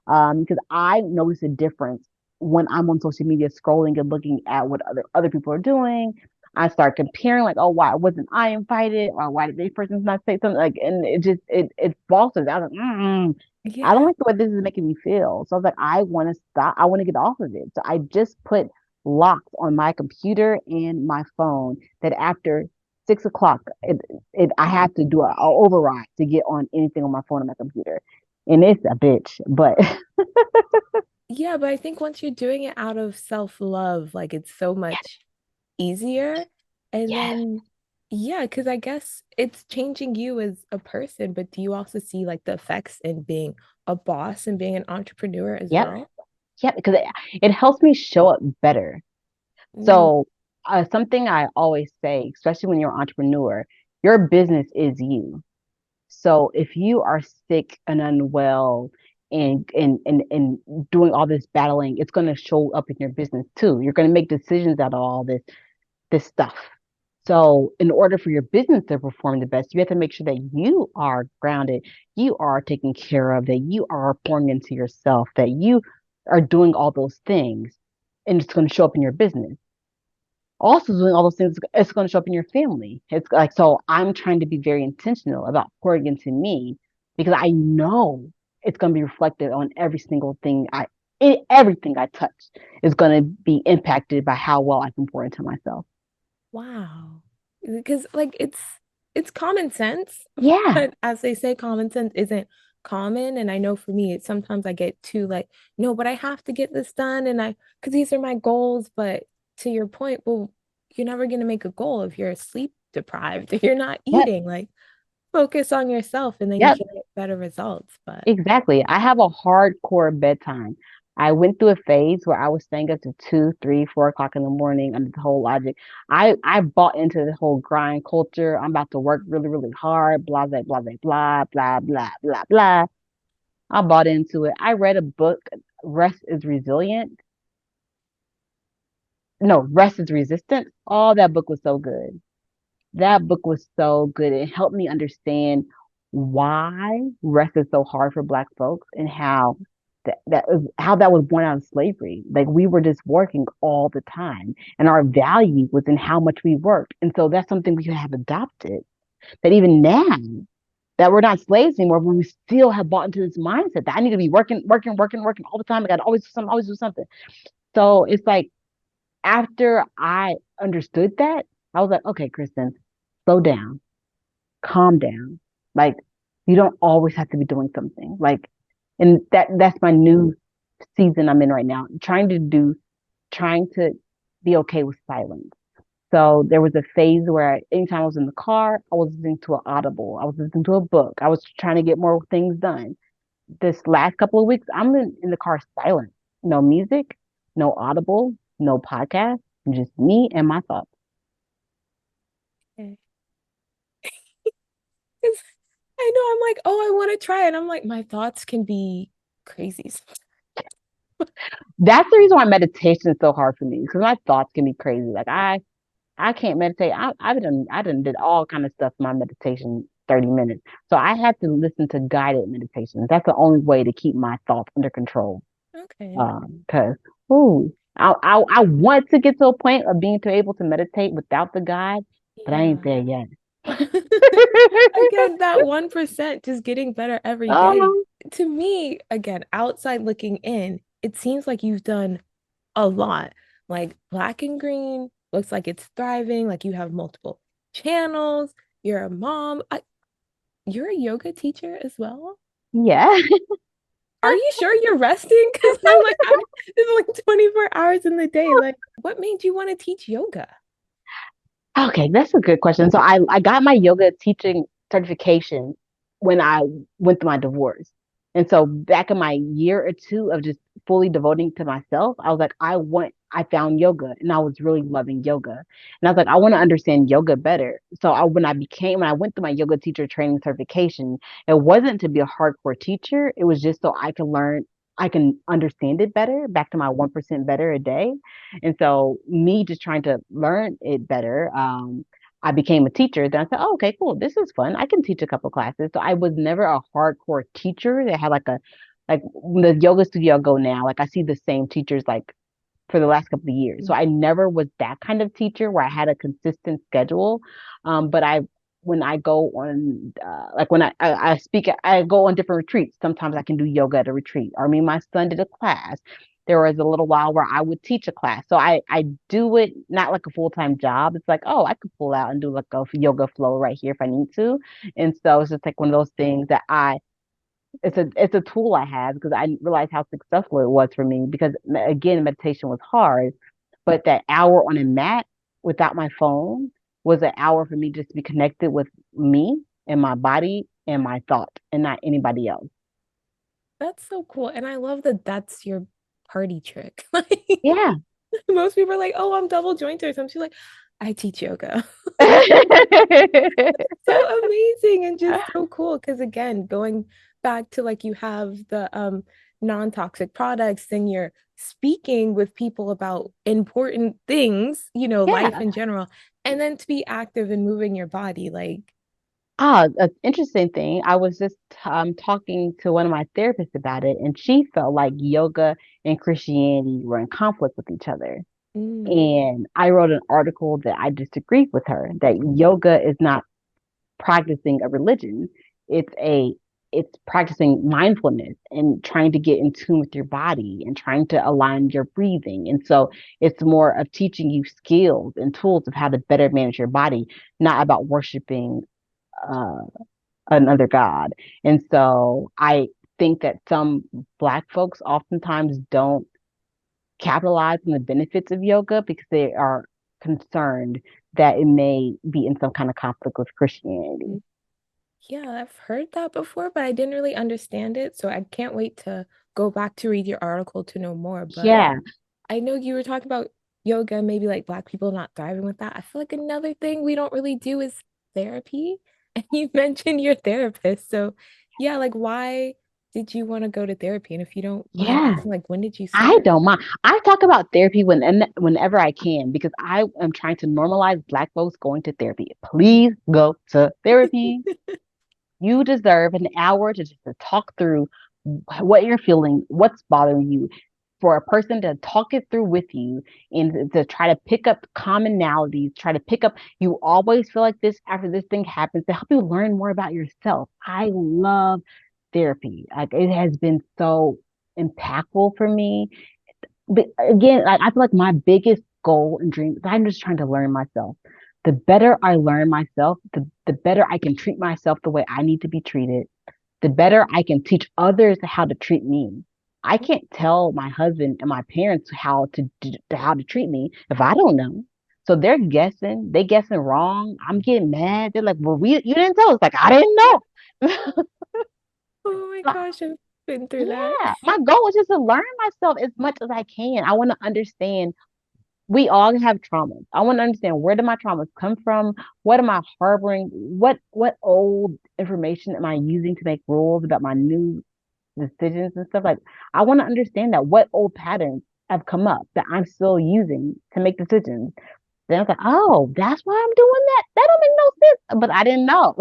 because I notice a difference when I'm on social media scrolling and looking at what other people are doing. I start comparing like, oh, why wasn't I invited? Or why did this person not say something? Like, and it falters. I was like, I don't Yeah, like the way this is making me feel. So I was like, I want to stop. I want to get off of it. So I just put locks on my computer and my phone that after 6 o'clock, I have to do a override to get on anything on my phone or my computer. And it's a bitch, but yeah, but I think once you're doing it out of self-love, like it's so much easier. And yes, then, yeah, because I guess it's changing you as a person, but do you also see like the effects in being a boss and being an entrepreneur as yep, well? yep, because it helps me show up better. Mm, So, something I always say, especially when you're an entrepreneur, your business is you. So if you are sick and unwell and doing all this battling, it's going to show up in your business too. You're going to make decisions out of all this stuff. So in order for your business to perform the best, you have to make sure that you are grounded, you are taken care of, that you are pouring into yourself, that you are doing all those things, and it's going to show up in your business. Also doing all those things, it's going to show up in your family. It's like, so I'm trying to be very intentional about pouring into me because I know it's going to be reflected on every single thing everything I touch is going to be impacted by how well I can pour into myself. wow. Because like it's common sense, Yeah. but as they say, common sense isn't common. And I know for me, it's sometimes I get too like, no, but I have to get this done. And because these are my goals. But to your point, well, you're never going to make a goal if you're sleep deprived, if you're not Yep. eating. Like, focus on yourself and then you Yep. can get better results. But Exactly. I have a hardcore bedtime. I went through a phase where I was staying up to 2, 3, 4 o'clock in the morning under the whole logic. I bought into the whole grind culture. I'm about to work really, really hard, blah, blah, blah, blah, blah, blah, blah, blah, blah. I bought into it. I read a book, Rest is Resilient. No, Rest is Resistant. Oh, that book was so good. That book was so good. It helped me understand why rest is so hard for Black folks and how how that was born out of slavery. Like we were just working all the time, and our value was in how much we worked. And so that's something we have adopted. That even now that we're not slaves anymore, but we still have bought into this mindset that I need to be working, working, working, working all the time. I got to always do something, always do something. So it's like after I understood that, I was like, okay, Kristen, slow down, calm down. Like you don't always have to be doing something. Like, and that's my new season I'm in right now. Trying to be okay with silence. So there was a phase where anytime I was in the car, I was listening to an audible. I was listening to a book. I was trying to get more things done. This last couple of weeks, I'm in the car silent. No music, no audible, no podcast, just me and my thoughts. okay. I know I'm like, oh, I want to try it. I'm like, my thoughts can be crazy. That's the reason why meditation is so hard for me because my thoughts can be crazy. Like I can't meditate. I did all kind of stuff in my meditation 30 minutes. So I had to listen to guided meditations. That's the only way to keep my thoughts under control. Okay. Because ooh, I want to get to a point of being able to meditate without the guide, but I ain't Yeah. there yet. Again, that 1% just getting better every day. Um, To me, again, outside looking in, it seems like you've done a lot. Like Black and Green looks like it's thriving, like you have multiple channels, you're a mom. You're a yoga teacher as well? yeah. Are you sure you're resting? Because I'm like, it's like 24 hours in the day. Like, what made you want to teach yoga? Okay, that's a good question. So I got my yoga teaching certification when I went through my divorce. And so back in my year or two of just fully devoting to myself, I was like, I found yoga and I was really loving yoga. And I was like, I want to understand yoga better. So when I went through my yoga teacher training certification, it wasn't to be a hardcore teacher. It was just so I can understand it better, back to my 1% better a day. And so me just trying to learn it better, I became a teacher. Then I said, oh, okay, cool. This is fun. I can teach a couple classes. So I was never a hardcore teacher that had like the yoga studio I go now, like I see the same teachers like for the last couple of years. So I never was that kind of teacher where I had a consistent schedule. But when I go on, like when I speak, I go on different retreats. Sometimes I can do yoga at a retreat. Or me and my son did a class. There was a little while where I would teach a class. So I do it not like a full-time job. It's like, oh, I could pull out and do like a yoga flow right here if I need to. And so it's just like one of those things that it's a tool I have because I realized how successful it was for me because again meditation was hard, but that hour on a mat without my phone was an hour for me just to be connected with me and my body and my thought and not anybody else. That's so cool. And I love that that's your party trick. Like Yeah. most people are like, oh, I'm double jointed or something. She's like, I teach yoga. So amazing and just so cool. Because again, going back to like you have the non-toxic products and you're speaking with people about important things, life Yeah. in general, and then to be active and moving your body, like, An interesting thing. I was just talking to one of my therapists about it, and she felt like yoga and Christianity were in conflict with each other. mm, And I wrote an article that I disagreed with her that yoga is not practicing a religion. It's a it's practicing mindfulness and trying to get in tune with your body and trying to align your breathing. And so it's more of teaching you skills and tools of how to better manage your body, not about worshiping uh another god. And so I think that some Black folks oftentimes don't capitalize on the benefits of yoga because they are concerned that it may be in some kind of conflict with Christianity. Yeah, I've heard that before, but I didn't really understand it. So I can't wait to go back to read your article to know more. But Yeah, I know you were talking about yoga, maybe like Black people not thriving with that. I feel like another thing we don't really do is therapy. And you mentioned your therapist. So yeah, like why did you want to go to therapy? And if you don't mind yeah. asking, like when did you I start? don't mind. I talk about therapy whenever I can because I am trying to normalize Black folks going to therapy. Please go to therapy. You deserve an hour to just to talk through what you're feeling, what's bothering you, for a person to talk it through with you and to try to pick up commonalities, try to pick up, you always feel like this after this thing happens to help you learn more about yourself. I love therapy. Like it has been so impactful for me. But again, I feel like my biggest goal and dream is I'm just trying to learn myself. The better I learn myself, the better I can treat myself the way I need to be treated, the better I can teach others how to treat me. I can't tell my husband and my parents how to treat me if I don't know. So they're guessing, they guessing wrong. I'm getting mad. They're like, "Well, you didn't tell us." Like I didn't know. Oh my Like, gosh, I've been through that. yeah, my goal is just to learn myself as much as I can. I want to understand. We all have traumas. I want to understand, where do my traumas come from? What am I harboring? What old information am I using to make rules about my new decisions and stuff? Like I want to understand that what old patterns have come up that I'm still using to make decisions. Then I was like, oh, that's why I'm doing that. That don't make no sense. But I didn't know.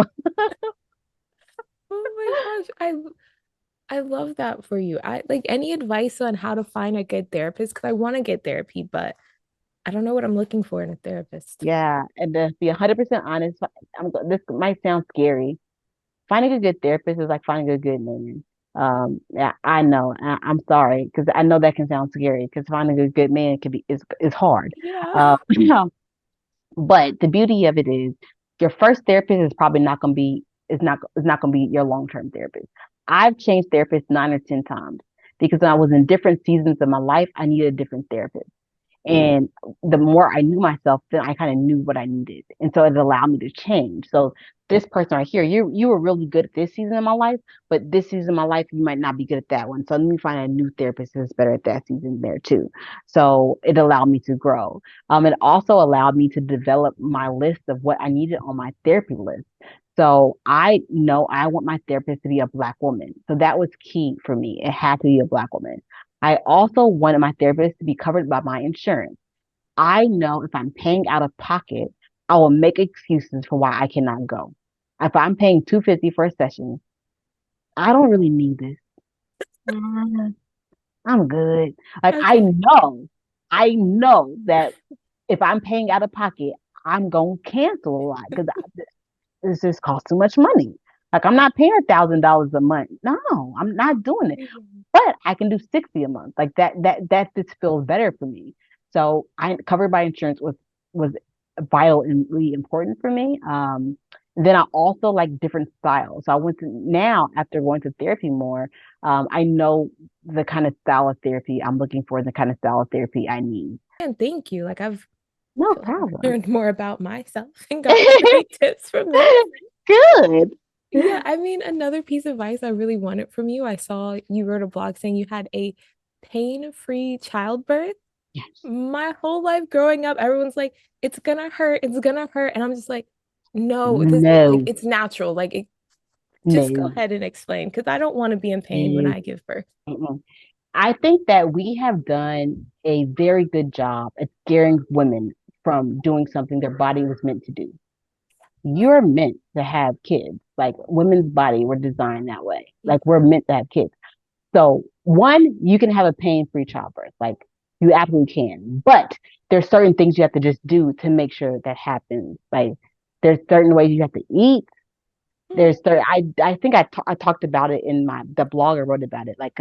Oh my gosh, I love that for you. I like any advice on how to find a good therapist because I want to get therapy, but I don't know what I'm looking for in a therapist. Yeah, and to be 100% honest, this might sound scary. Finding a good therapist is like finding a good man. Yeah, I know. I'm sorry because I know that can sound scary because finding a good man can be is hard. Yeah. Uh, But the beauty of it is your first therapist is probably not going to be is not going to be your long-term therapist. I've changed therapists 9 or 10 times because when I was in different seasons of my life, I needed a different therapist. And the more I knew myself, then I kind of knew what I needed. And so it allowed me to change. So this person right here, you were really good at this season of my life, but this season of my life, you might not be good at that one. So let me find a new therapist that's better at that season there too. So it allowed me to grow. It also allowed me to develop my list of what I needed on my therapy list. So I know I want my therapist to be a Black woman. So that was key for me. It had to be a Black woman. I also wanted my therapist to be covered by my insurance. I know if I'm paying out of pocket, I will make excuses for why I cannot go. If I'm paying 250 for a session, I don't really need this. Mm, I'm good. Like Okay. I know that if I'm paying out of pocket, I'm gonna cancel a lot because this just costs too much money. Like I'm not paying $1,000 a month. No, I'm not doing it. Mhm. But I can do 60 a month. Like that just feels better for me. So I covered by insurance was vital and really important for me. Then I also like different styles. So I went to now after going to therapy more, I know the kind of style of therapy I'm looking for, the kind of style of therapy I need. And thank you. Like I No feel like I've problem. learned more about myself and got great tips from this. Good. Yeah, I mean, another piece of advice I really wanted from you. I saw you wrote a blog saying you had a pain-free childbirth. Yes. My whole life growing up, everyone's like, it's gonna hurt. And I'm just like, no, this like No, it's natural. Just go no, ahead and explain because I don't want to be in pain when no. I give birth. Mm-mm. I think that we have done a very good job at scaring women from doing something their body was meant to do. You're meant to have kids. Like women's body were designed that way. Yeah. Like we're meant to have kids. So one, you can have a pain-free childbirth. Like you absolutely can. But there's certain things you have to just do to make sure that happens. Like there's certain ways you have to eat. There's certain, I think I talked about it in the blog I wrote about it. Like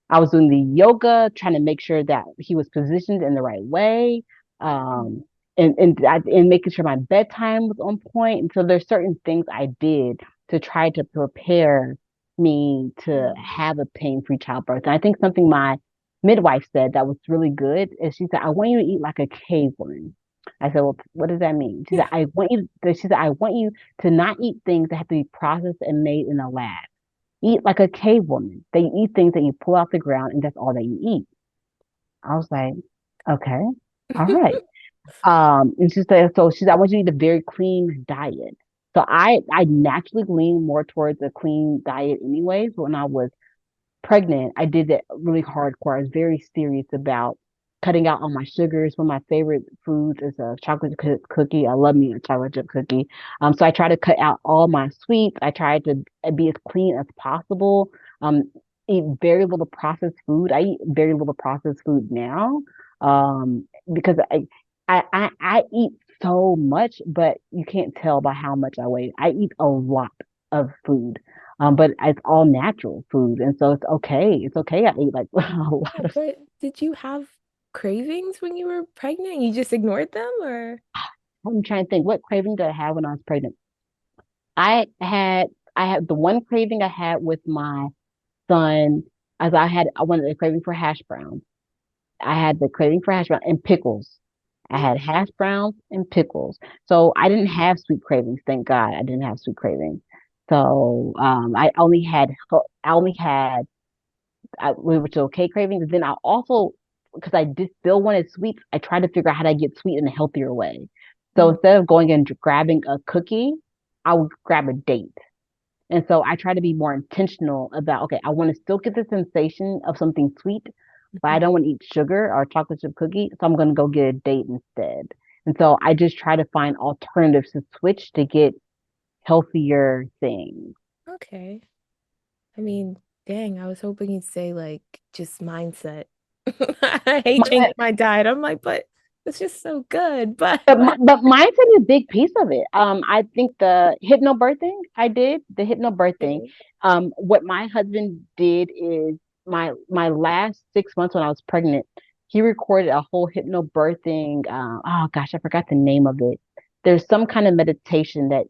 I was doing the yoga, trying to make sure that he was positioned in the right way. And making sure my bedtime was on point. And so there's certain things I did to try to prepare me to Mm. have a pain-free childbirth. And I think something my midwife said that was really good is she said, I want you to eat like a cave woman. I said, well, what does that mean? She said, Yeah. I want you to not eat things that have to be processed and made in a lab. Eat like a cave woman. They eat things that you pull out the ground and that's all that you eat. I was like, okay, all right. And she said, so she said, I want you to eat a very clean diet. So I naturally lean more towards a clean diet anyways. When I was pregnant, I did that really hardcore. I was very serious about cutting out all my sugars. One of my favorite foods is a chocolate cookie. I love me a chocolate chip cookie. So I try to cut out all my sweets. I try to be as clean as possible. Eat very little processed food. I eat very little processed food now. Because I eat so much, but you can't tell by how much I weigh. I eat a lot of food. But it's all natural food, and so it's okay. It's okay. I eat like a lot Yeah, of. but did you have cravings when you were pregnant? You just ignored them or? I'm trying to think, what craving did I have when I was pregnant? I had I had the one craving I had with my son, as I wanted a craving for hash browns. I had the craving for hash browns and pickles. I Mm. had hash browns and pickles. So I didn't have sweet cravings. Thank God I didn't have sweet cravings. So I only had we were to okay cravings. And then I also, because I did still wanted sweets, I tried to figure out how to get sweet in a healthier way. So Mm. instead of going and grabbing a cookie, I would grab a date. And so I try to be more intentional about, okay, I want to still get the sensation of something sweet, but I Mhm. don't want to eat sugar or chocolate chip cookie. So I'm going to go get a date instead. And so I just try to find alternatives to switch to get healthier things. Okay. I mean, dang, I was hoping you'd say like just mindset. I hate changing my diet. I'm like, but it's just so good. But But mindset is a big piece of it. I think the hypnobirthing I did, the hypnobirthing. okay. What my husband did is my last 6 months when I was pregnant, he recorded a whole hypnobirthing. Oh gosh, I forgot the name of it. There's some kind of meditation that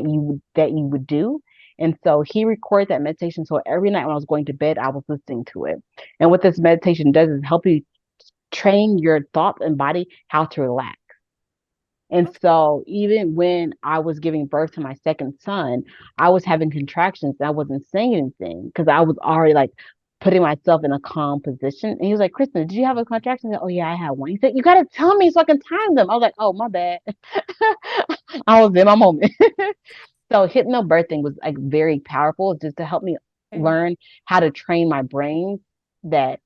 you would do, and so he recorded that meditation. So every night when I was going to bed, I was listening to it. And what this meditation does is help you train your thoughts and body how to relax. And Okay. so even when I was giving birth to my second son, I was having contractions and I wasn't saying anything because I was already like putting myself in a calm position. And he was like, Kristen, did you have a contraction? I said, oh yeah, I had one. He said, you gotta tell me so I can time them. I was like, oh my bad. I was in my moment. So hypnobirthing was like very powerful just to help me Okay. learn how to train my brain that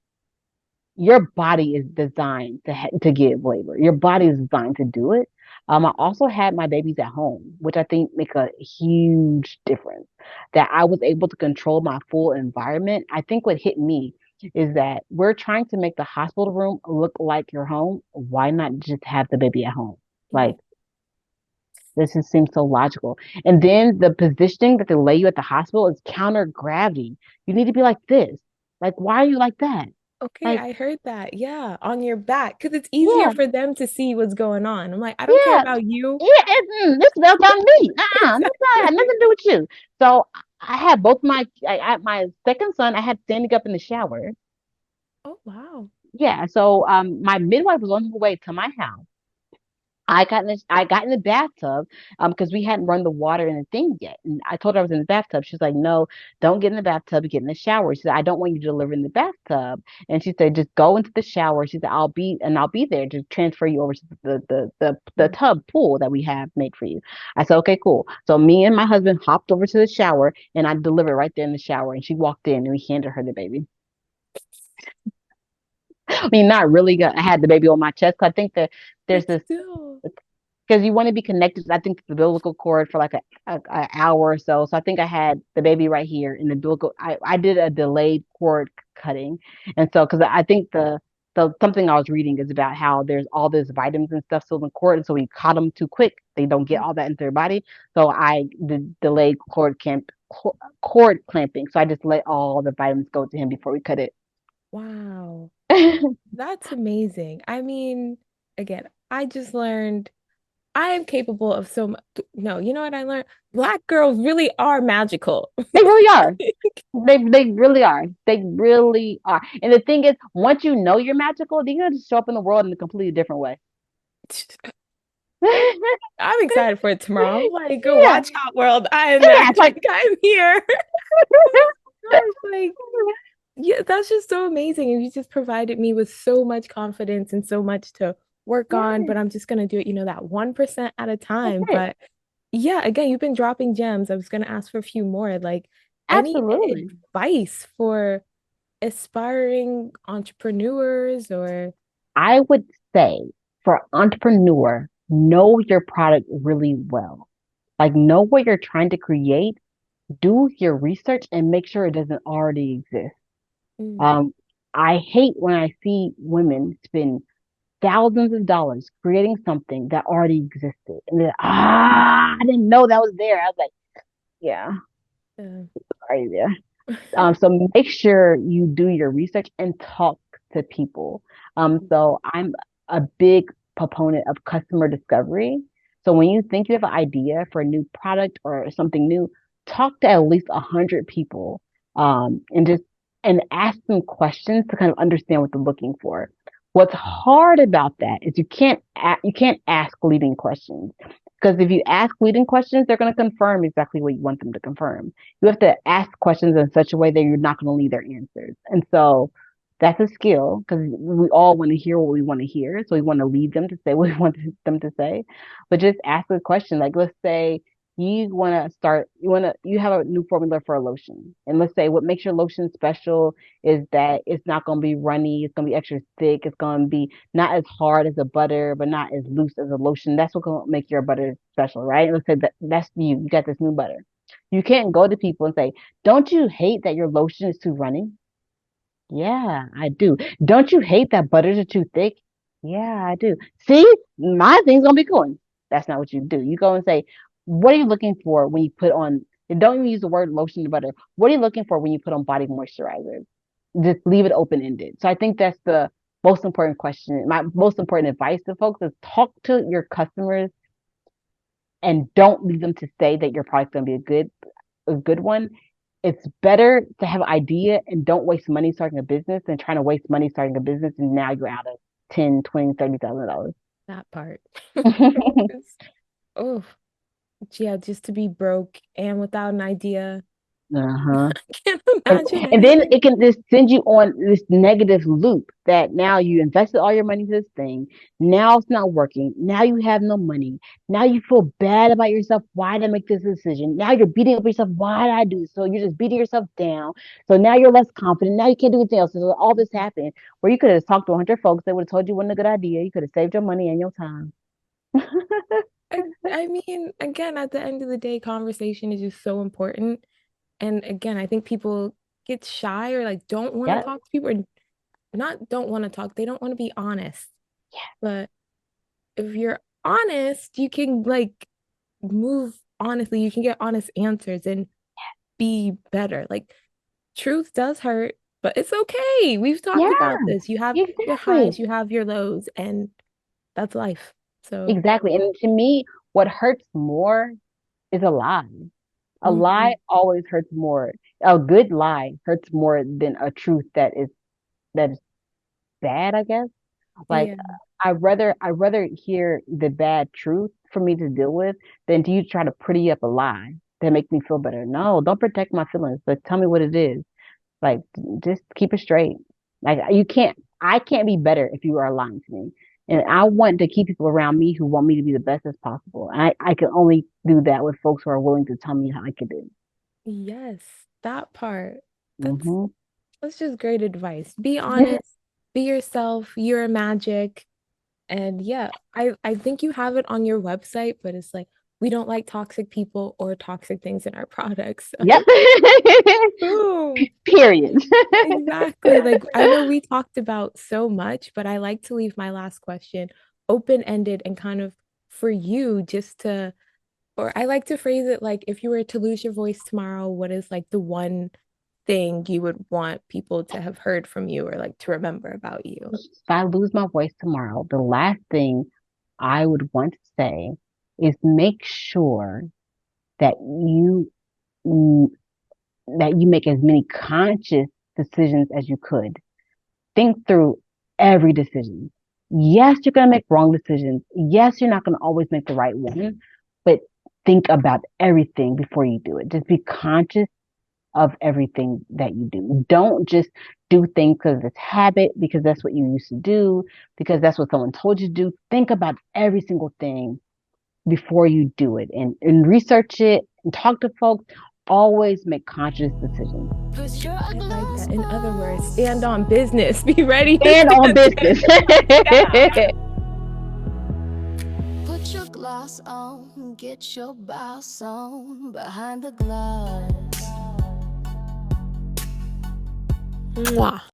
your body is designed to give labor. Your body is designed to do it. I also had my babies at home, which I think make a huge difference. That I was able to control my full environment. I think what hit me is that we're trying to make the hospital room look like your home. Why not just have the baby at home? Mm. Like this just seems so logical. And then the positioning that they lay you at the hospital is counter gravity. You need to be like this. Like, why are you like that? Okay, Like, I heard that. Yeah, on your back because it's easier yeah, for them to see what's going on. I'm like, I don't care yeah, about you. yeah, this smells on me. This had Exactly. nothing to do with you. So I had both my second son, I had standing up in the shower. Oh, wow. Yeah, so my midwife was on her way to my house. I got in the bathtub because we hadn't run the water in the thing yet. And I told her I was in the bathtub. She's like, no, don't get in the bathtub, get in the shower. She said, I don't want you to deliver in the bathtub. And she said, just go into the shower. She said, I'll be there to transfer you over to the Mm. tub pool that we have made for you. I said, okay, cool. So me and my husband hopped over to the shower and I delivered right there in the shower. And she walked in and we handed her the baby. I mean, not really. I had the baby on my chest. I think that there's But this still, because you want to be connected. I think the umbilical cord for like a hour or so. So I think I had the baby right here in the umbilical. I did a delayed cord cutting, and so because I think the something I was reading is about how there's all this vitamins and stuff still in the cord, and so we caught them too quick. They don't get all that into their body. So I did delayed cord clamping. So I just let all the vitamins go to him before we cut it. wow. That's amazing. I mean, again, I just learned I am capable of so much. No, you know what I learned? Black girls really are magical. They really are. They really are. They really are. And the thing is, once you know you're magical, then you're gonna just show up in the world in a completely different way. I'm excited for it tomorrow. I'm like, go Yeah. watch Hot World. I am Yeah. It's magic. like I'm here. Oh my gosh, like, yeah, that's just so amazing. And you just provided me with so much confidence and so much to work on, yeah, but I'm just gonna do it, that 1% at a that's time. it. But yeah, again, you've been dropping gems. I was gonna ask for a few more. Like any Absolutely. advice for aspiring entrepreneurs or I would say for entrepreneur, know your product really well. Like know what you're trying to create, do your research and make sure it doesn't already exist. mm, Um, I hate when I see women spend thousands of dollars creating something that already existed. And then, I didn't know that was there. I was like, yeah, uh, already there. So make sure you do your research and talk to people. So I'm a big proponent of customer discovery. So when you think you have an idea for a new product or something new, talk to at least 100 people, and just and ask them questions to kind of understand what they're looking for. What's hard about that is you can't ask leading questions because if you ask leading questions, they're going to confirm exactly what you want them to confirm. You have to ask questions in such a way that you're not going to leave their answers. And so that's a skill because we all want to hear what we want to hear. So we want to lead them to say what we want them to say. But just ask a question. Like, let's say you have a new formula for a lotion. And let's say what makes your lotion special is that it's not going to be runny. It's going to be extra thick. It's going to be not as hard as a butter, but not as loose as a lotion. That's what's going to make your butter special, right? Let's say that's you. You got this new butter. You can't go to people and say, "Don't you hate that your lotion is too runny?" Yeah, I do. Don't you hate that butters are too thick? Yeah, I do. See, my thing's gonna be going. That's not what you do. You go and say, "What are you looking for when you put on?" And don't even use the word lotion to butter. What are you looking for when you put on body moisturizer? Just leave it open ended. So I think that's the most important question. My most important advice to folks is talk to your customers and don't leave them to say that your product's gonna be a good one. It's better to have an idea and don't waste money starting a business than trying to waste money starting a business and now you're out of 10, 20, $30,000. that part. Oh, yeah, just to be broke and without an idea. Uh-huh. I can't And, imagine and then anything. it can just send you on this negative loop that now you invested all your money to this thing. Now it's not working. Now you have no money. Now you feel bad about yourself. Why did I make this decision? Now you're beating up yourself. Why did I do this? So you're just beating yourself down. So now you're less confident. Now you can't do anything else. So all this happened where you could have talked to 100 folks that would have told you it wasn't a good idea. You could have saved your money and your time. I mean, again, at the end of the day, conversation is just so important. And again, I think people get shy or like don't want to Yeah. talk to people or not don't want to talk. They don't want to be honest. But if you're honest, you can like move honestly. You can get honest answers and be better. Like truth does hurt, but it's okay. We've talked Yeah. about this. You have your Exactly. highs, you have your lows, and that's life. So, Exactly. And to me, what hurts more is a lie. A lie mhm. always hurts more. A good lie hurts more than a truth that is bad, I guess. Like Yeah. I'd rather hear the bad truth for me to deal with than do you try to pretty up a lie that makes me feel better. No, don't protect my feelings, but tell me what it is. Like just keep it straight. Like I can't be better if you are lying to me. And I want to keep people around me who want me to be the best as possible. And I can only do that with folks who are willing to tell me how I can do. Yes, that part. That's Hmm. that's just great advice. Be honest, be yourself, you're magic. And yeah, I think you have it on your website, but it's like we don't like toxic people or toxic things in our products. Yep. So boom. Period. Exactly. Like I know we talked about so much, but I like to leave my last question open-ended and kind of for you just to, or I like to phrase it like if you were to lose your voice tomorrow, what is like the one thing you would want people to have heard from you or like to remember about you? If I lose my voice tomorrow, the last thing I would want to say is make sure that mm, you make as many conscious decisions as you could. Think through every decision. Yes, you're going to make wrong decisions. Yes, you're not going to always make the right one, but think about everything before you do it. Just be conscious of everything that you do. Don't just do things because it's habit, because that's what you used to do, because that's what someone told you to do. Think about every single thing before you do it and research it and talk to folks. Always make conscious decisions. I like that. In other words, stand on business. Be ready to And on stand there. business. Yeah. Put your glass on, get your boss on behind the glass. Mwah.